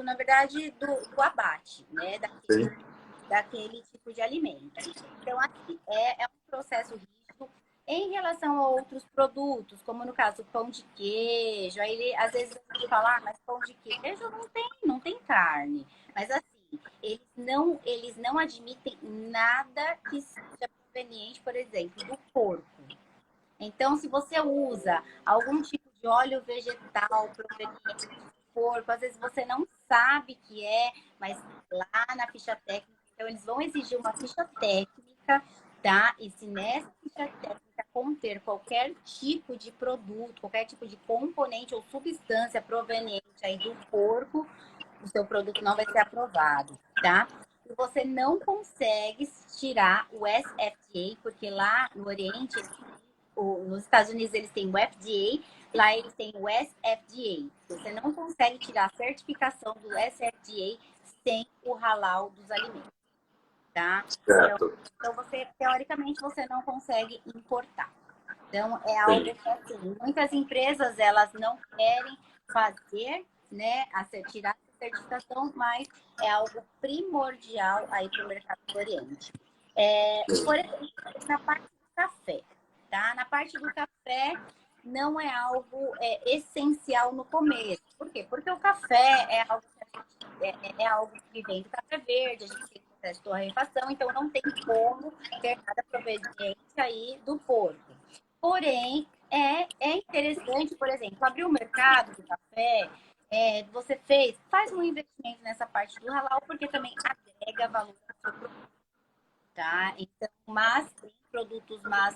na verdade, do abate, né? Sim. Daquele tipo de alimento. Então, assim, é um processo rígido. Em relação a outros produtos, como no caso o pão de queijo, aí às vezes a gente fala, mas pão de queijo não tem carne. Mas assim, eles não admitem nada que seja proveniente, por exemplo, do porco. Então, se você usa algum tipo de óleo vegetal proveniente do porco, às vezes você não sabe que mas lá na ficha técnica, então eles vão exigir uma ficha técnica, tá? E se nessa ficha técnica conter qualquer tipo de produto, qualquer tipo de componente ou substância proveniente aí do porco, o seu produto não vai ser aprovado, tá? E você não consegue tirar o SFDA, porque lá no Oriente nos Estados Unidos eles têm o FDA, lá eles têm o SFDA. Você não consegue tirar a certificação do SFDA sem o halal dos alimentos, tá? Certo. Então você, teoricamente, você não consegue importar. Então é algo Sim. que assim, muitas empresas elas não querem fazer, né, tirar essa certificação, mas é algo primordial aí para o mercado do Oriente. Por exemplo, na parte do café, tá? Na parte do café não é algo essencial no começo. Por quê? Porque o café é algo que vem do café verde, a gente tem processo de torrefação, então não tem como ter nada proveniente aí do porco. Porém, é interessante, por exemplo, abrir o mercado do café, faz um investimento nessa parte do halal, porque também agrega valor ao seu produto, tá? Então, mas tem produtos mais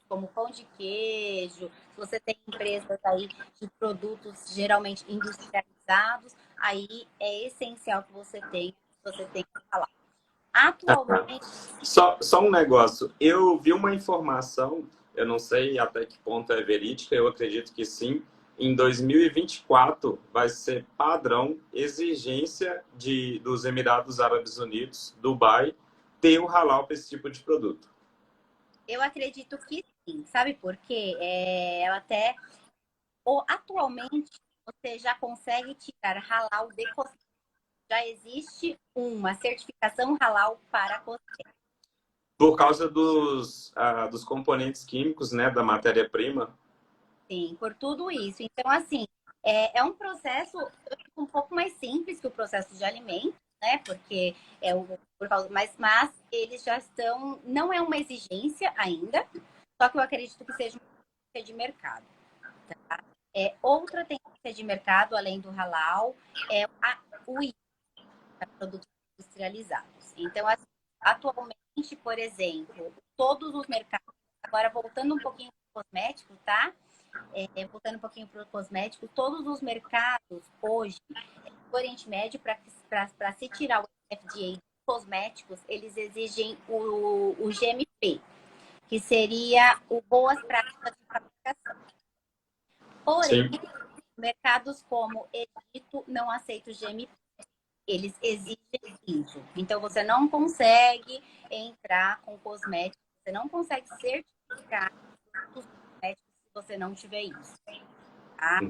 como pão de queijo, se você tem empresas aí de produtos geralmente industrializados, aí é essencial que você tenha que falar. Atualmente, Só um negócio. Eu vi uma informação, eu não sei até que ponto é verídica, eu acredito que sim. Em 2024 vai ser padrão, exigência dos Emirados Árabes Unidos, Dubai, ter o halal para esse tipo de produto. eu acredito que sim. Sabe por quê? Atualmente, você já consegue tirar halal de cosméticos. Já existe uma certificação halal para cosméticos. Por causa dos componentes químicos, né, da matéria-prima. Sim, por tudo isso. Então, assim, é um processo um pouco mais simples que o processo de alimento, né? Porque por causa, mas eles já estão, não é uma exigência ainda, só que eu acredito que seja uma tendência de mercado. Outra tendência de mercado, além do halal, é o I, para produtos industrializados. Então, assim, Atualmente, por exemplo, todos os mercados, agora voltando um pouquinho para o cosmético, tá? Voltando um pouquinho para o cosmético, todos os mercados hoje, do Oriente Médio, para se tirar o FDA dos cosméticos, eles exigem o GMP, que seria o Boas Práticas de Fabricação. Porém, Sim. mercados como Egito não aceitam o GMP. Eles exigem isso. Então, você não consegue entrar com cosméticos, você não consegue certificar os cosméticos se você não tiver isso. Tá?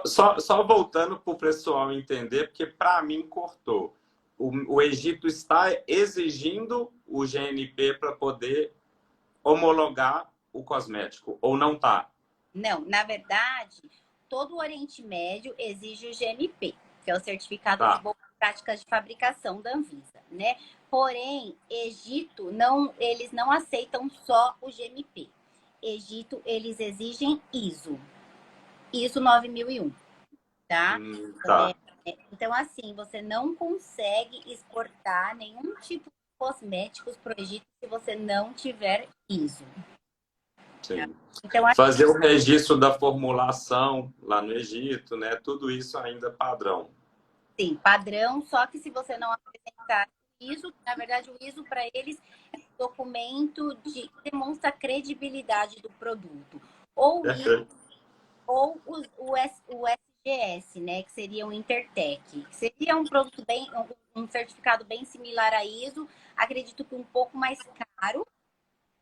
Só voltando para o pessoal entender, porque para mim cortou. O Egito está exigindo o GNP para poder homologar o cosmético, ou não está? Não, na verdade, todo o Oriente Médio exige o GMP, que é o Certificado de Boas Práticas de Fabricação da Anvisa, né? Porém, Egito, eles não aceitam só o GMP. Egito, eles exigem ISO 9001, tá? Tá. Então, assim, você não consegue exportar nenhum tipo de cosméticos para o Egito se você não tiver ISO. Sim. Então, Fazer o registro da formulação lá no Egito, né? Tudo isso ainda padrão. sim, padrão, só que se você não apresentar ISO, na verdade, o ISO para eles é um documento que demonstra a credibilidade do produto. Ou ISO, ou o SGS, né, que seria um Intertech. Seria um produto um certificado bem similar a ISO, acredito que um pouco mais caro.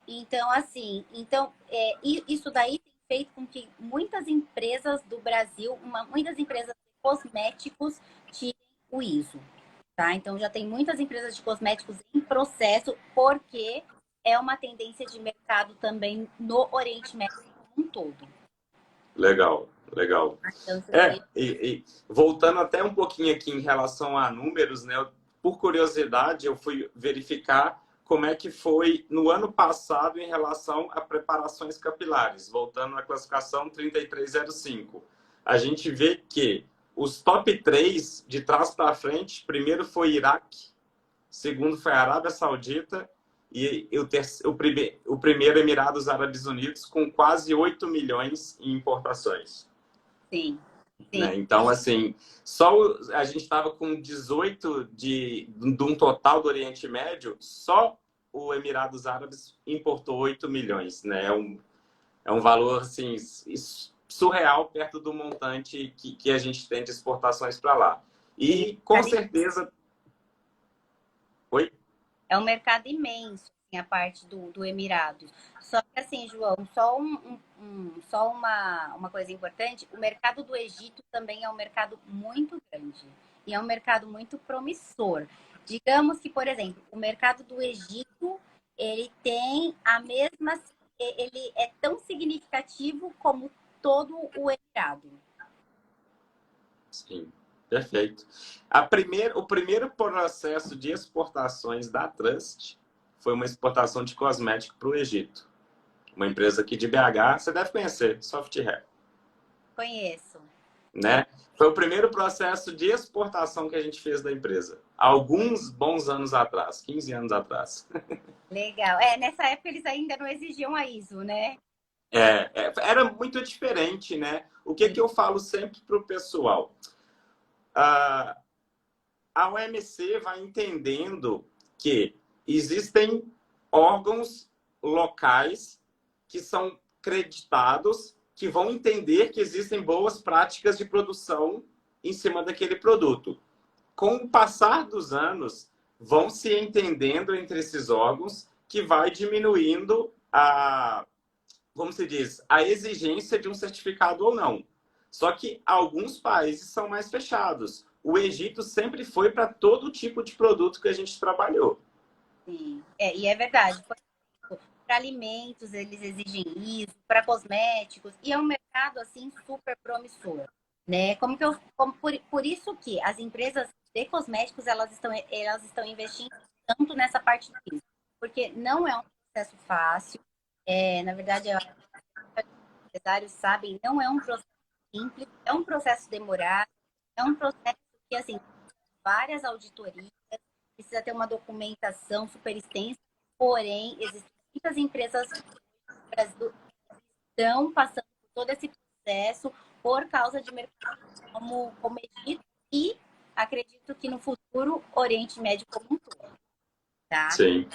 Então, assim, isso daí tem feito com que muitas empresas do Brasil, muitas empresas de cosméticos tirem o ISO, tá? Então, já tem muitas empresas de cosméticos em processo, porque é uma tendência de mercado também no Oriente Médio como um todo. Legal, legal. Então, isso daí... Voltando até um pouquinho aqui em relação a números, né? Por curiosidade, eu fui verificar como é que foi no ano passado em relação a preparações capilares, voltando à classificação 3305. A gente vê que os top 3 de trás para frente, primeiro foi Iraque, segundo foi a Arábia Saudita e o primeiro Emirados Árabes Unidos, com quase 8 milhões em importações. Sim, sim. Né? Então, assim, só a gente estava com 18 de um total do Oriente Médio, só o Emirados Árabes importou 8 milhões. Né? É um valor assim, surreal perto do montante que a gente tem de exportações para lá. E, com certeza... Oi? É um mercado imenso, assim, a parte do Emirados. Só que, assim, João, só uma coisa importante, o mercado do Egito também é um mercado muito grande. E é um mercado muito promissor. Digamos que, por exemplo, o mercado do Egito, ele tem a mesma... Ele é tão significativo como todo o Emirado. Sim. Perfeito. O primeiro processo de exportações da Trust foi uma exportação de cosmético para o Egito. Uma empresa aqui de BH, você deve conhecer, Soft Hair. Conheço. Né? Foi o primeiro processo de exportação que a gente fez da empresa. Alguns bons anos atrás, 15 anos atrás. Legal. Nessa época eles ainda não exigiam a ISO, né? Era muito diferente, né? O que eu falo sempre para o pessoal? A OMC vai entendendo que existem órgãos locais que são creditados, que vão entender que existem boas práticas de produção em cima daquele produto. Com o passar dos anos, vão se entendendo entre esses órgãos que vai diminuindo como se diz, a exigência de um certificado ou não. Só que alguns países são mais fechados. O Egito sempre foi para todo tipo de produto que a gente trabalhou. Sim, e é verdade. Para alimentos, eles exigem isso, para cosméticos, e é um mercado, assim, super promissor, né? Por isso que as empresas de cosméticos, elas estão investindo tanto nessa parte disso, porque não é um processo fácil, na verdade, os empresários sabem, não é um processo simples, é um processo demorado, é um processo que, assim, várias auditorias, precisa ter uma documentação super extensa, porém, existem muitas empresas no Brasil que estão passando por todo esse processo por causa de mercados como Egito e acredito que no futuro Oriente Médio como um todo, tá? Sim.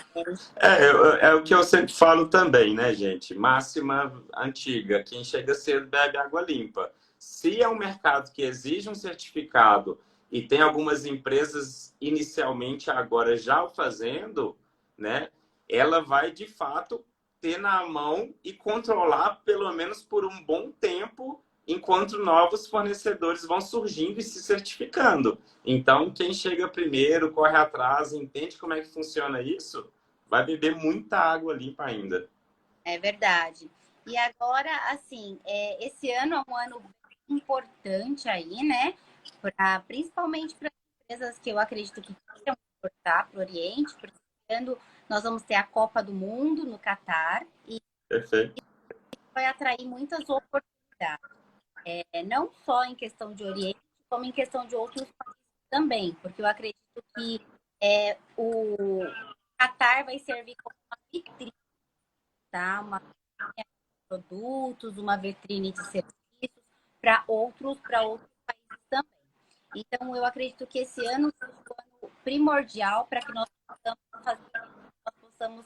É o que eu sempre falo também, né, gente? Máxima antiga: quem chega cedo bebe água limpa. Se é um mercado que exige um certificado e tem algumas empresas inicialmente agora já o fazendo, né? Ela vai de fato ter na mão e controlar pelo menos por um bom tempo, enquanto novos fornecedores vão surgindo e se certificando. Então, quem chega primeiro, corre atrás, entende como é que funciona isso, vai beber muita água limpa ainda. É verdade. E agora, assim, esse ano é um ano importante aí, né? Principalmente para empresas que eu acredito que queiram exportar para o Oriente, porque esse ano nós vamos ter a Copa do Mundo no Catar e Perfeito. vai atrair muitas oportunidades. Não só em questão de Oriente, como em questão de outros países também, porque eu acredito que o Catar vai servir como uma vitrine, tá? Uma vitrine de produtos, uma vitrine de serviços para outros países também. Então, eu acredito que esse ano seja um ano primordial para que nós possamos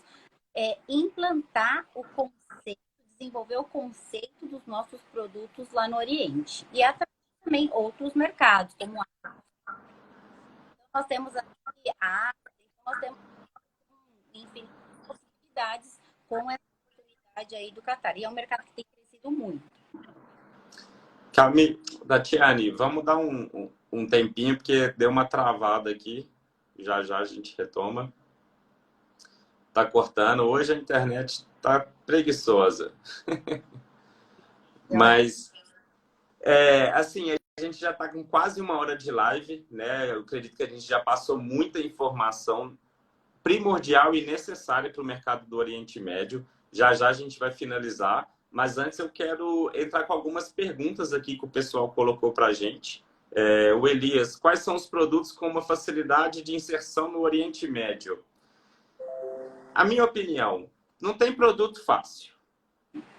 implantar o conceito, desenvolver o conceito dos nossos produtos lá no Oriente. E atrair também outros mercados, como a nós temos aqui a Ásia, então nós temos infinitas possibilidades com essa oportunidade aí do Catar. E é um mercado que tem crescido muito. Cami, Tatiane, vamos dar um tempinho, porque deu uma travada aqui. Já já a gente retoma. Tá cortando. Hoje a internet tá preguiçosa. Mas, assim, a gente já está com quase uma hora de live, né? Eu acredito que a gente já passou muita informação primordial e necessária para o mercado do Oriente Médio. Já já a gente vai finalizar, mas antes eu quero entrar com algumas perguntas aqui que o pessoal colocou para a gente. O Elias: quais são os produtos com uma facilidade de inserção no Oriente Médio? A minha opinião, não tem produto fácil.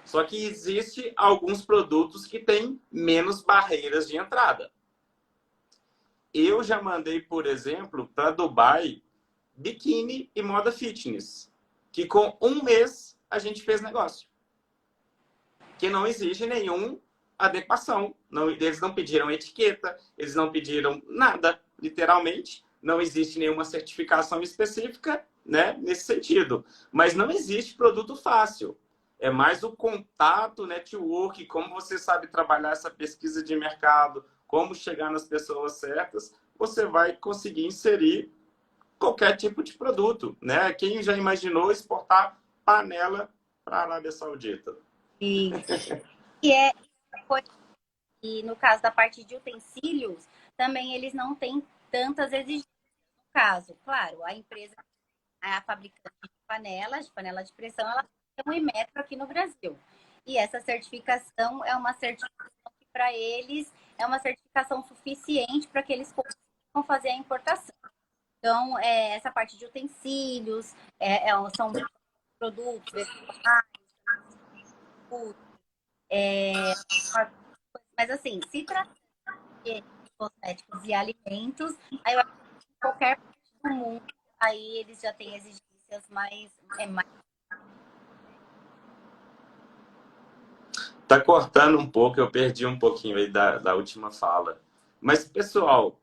Só que existe alguns produtos que têm menos barreiras de entrada. Eu já mandei, por exemplo, para Dubai, biquíni e moda fitness, que com um mês a gente fez negócio. Que não exige nenhuma adequação. Não, eles não pediram etiqueta, eles não pediram nada, literalmente. Não existe nenhuma certificação específica, né, nesse sentido. Mas não existe produto fácil. É mais o contato, network, como você sabe trabalhar essa pesquisa de mercado, como chegar nas pessoas certas, você vai conseguir inserir qualquer tipo de produto, né? Quem já imaginou exportar panela para a Arábia Saudita? Isso. E é e no caso da parte de utensílios, também eles não têm tantas exigências. No caso, claro, a empresa, a fabricante de panela de pressão, ela tem um Inmetro aqui no Brasil. E essa certificação é uma certificação que, para eles, é uma certificação suficiente para que eles consigam fazer a importação. Então, essa parte de utensílios, são produtos, vestuários, mas assim, se trata de cosméticos e alimentos, aí eu acho que em qualquer parte do mundo, aí eles já têm exigências mais. Tá cortando um pouco, eu perdi um pouquinho aí da última fala. Mas, pessoal,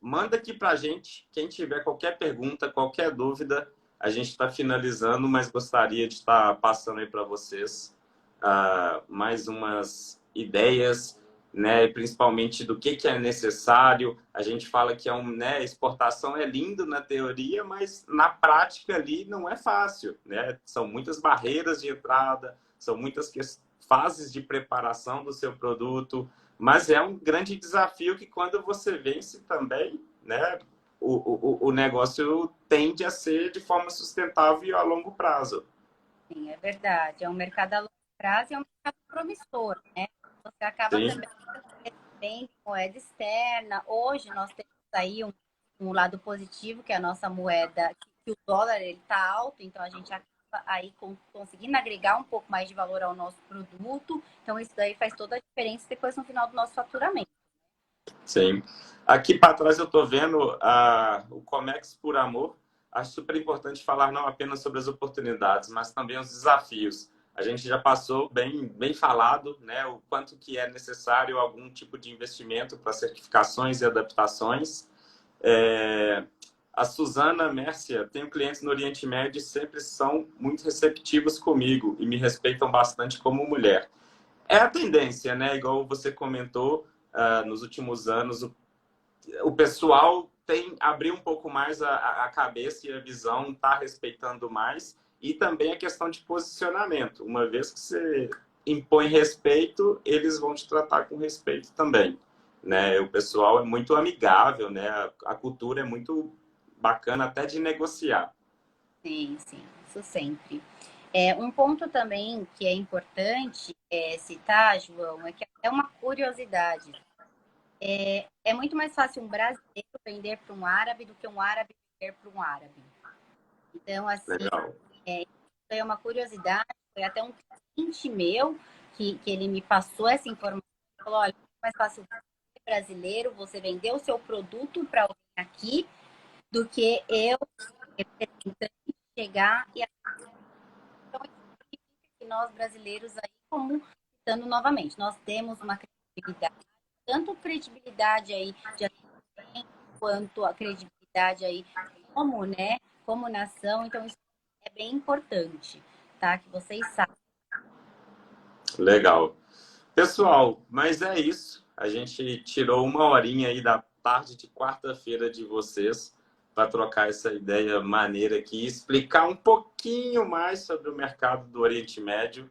manda aqui pra gente. Quem tiver qualquer pergunta, qualquer dúvida, a gente está finalizando, mas gostaria de estar passando aí para vocês mais umas ideias, né? Principalmente do que é necessário. A gente fala que exportação é lindo na teoria, mas na prática ali não é fácil, né? São muitas barreiras de entrada, são muitas fases de preparação do seu produto, mas é um grande desafio que, quando você vence também, né, o negócio tende a ser de forma sustentável e a longo prazo. Sim, é verdade. É um mercado a longo prazo e é um mercado promissor, né? Você acaba Sim, também recebendo moeda externa. Hoje nós temos aí um um lado positivo, que é a nossa moeda, que o dólar ele está alto, então a gente acaba aí conseguindo agregar um pouco mais de valor ao nosso produto. Então isso daí faz toda a diferença depois no final do nosso faturamento. Sim. Aqui para trás eu estou vendo o Comex por Amor. Acho super importante falar não apenas sobre as oportunidades, mas também os desafios. A gente já passou bem falado, né, o quanto que é necessário algum tipo de investimento para certificações e adaptações. A Suzana Mércia, tenho clientes no Oriente Médio e sempre são muito receptivos comigo e me respeitam bastante como mulher. É a tendência, né? Igual você comentou, nos últimos anos, o pessoal tem abrir um pouco mais a cabeça e a visão, está respeitando mais. E também a questão de posicionamento. Uma vez que você impõe respeito, eles vão te tratar com respeito também. Né? O pessoal é muito amigável, né? A cultura é muito bacana até de negociar. Sim, isso sempre. Um ponto também que é importante citar, João, é que é uma curiosidade. É muito mais fácil um brasileiro vender para um árabe do que um árabe vender para um árabe. Então, assim, Legal. é uma curiosidade. Foi até um cliente meu que ele me passou essa informação. Ele falou, olha, é mais fácil você brasileiro, você vender o seu produto para alguém aqui, do que eu representante chegar e... Então, isso significa que nós brasileiros aí, como citando novamente, nós temos uma credibilidade, tanto credibilidade aí de atendimento, quanto a credibilidade aí como, né, como nação. Então, isso é bem importante, tá? Que vocês saibam. Legal. Pessoal, mas é isso. A gente tirou uma horinha aí da tarde de quarta-feira de vocês para trocar essa ideia maneira aqui, explicar um pouquinho mais sobre o mercado do Oriente Médio.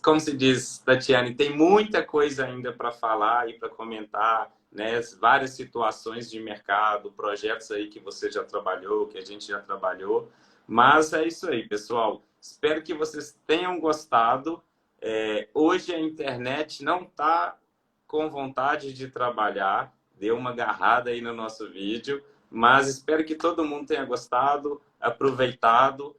Como se diz, Tatiane, tem muita coisa ainda para falar e para comentar, né? Várias situações de mercado, projetos aí que você já trabalhou, que a gente já trabalhou. Mas é isso aí, pessoal. Espero que vocês tenham gostado. Hoje a internet não está com vontade de trabalhar, deu uma agarrada aí no nosso vídeo, mas espero que todo mundo tenha gostado, aproveitado.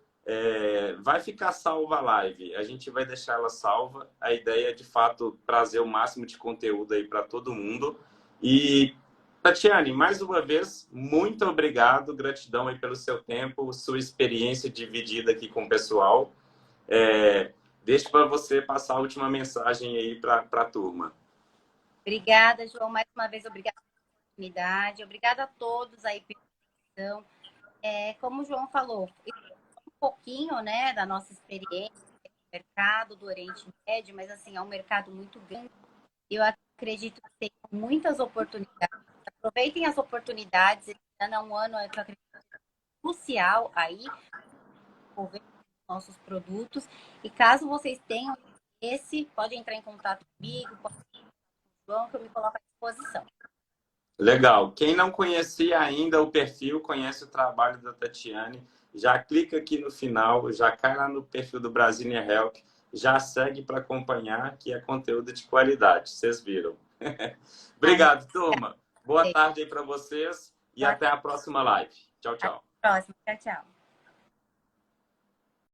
Vai ficar salva a live, a gente vai deixar ela salva. A ideia é, de fato, trazer o máximo de conteúdo aí para todo mundo. E, Tatiane, mais uma vez, muito obrigado, gratidão aí pelo seu tempo, sua experiência dividida aqui com o pessoal. Deixo para você passar a última mensagem aí para a turma. Obrigada, João, mais uma vez, obrigada pela oportunidade, obrigada a todos aí pela atenção. Como o João falou, um pouquinho, né, da nossa experiência no mercado do Oriente Médio, mas assim, é um mercado muito grande. Eu acredito que tem muitas oportunidades. Aproveitem as oportunidades. Esse ano é um ano que eu acredito crucial aí, desenvolver nossos produtos. E caso vocês tenham esse, pode entrar em contato comigo, pode entrar com o João, que eu me coloco à disposição. Legal. Quem não conhecia ainda o perfil, conhece o trabalho da Tatiane, já clica aqui no final, já cai lá no perfil do Brasília Help, já segue para acompanhar, que é conteúdo de qualidade. Vocês viram. Obrigado, turma. Boa tarde aí para vocês e até a próxima live. Tchau, tchau. Até a próxima. Tchau, tchau.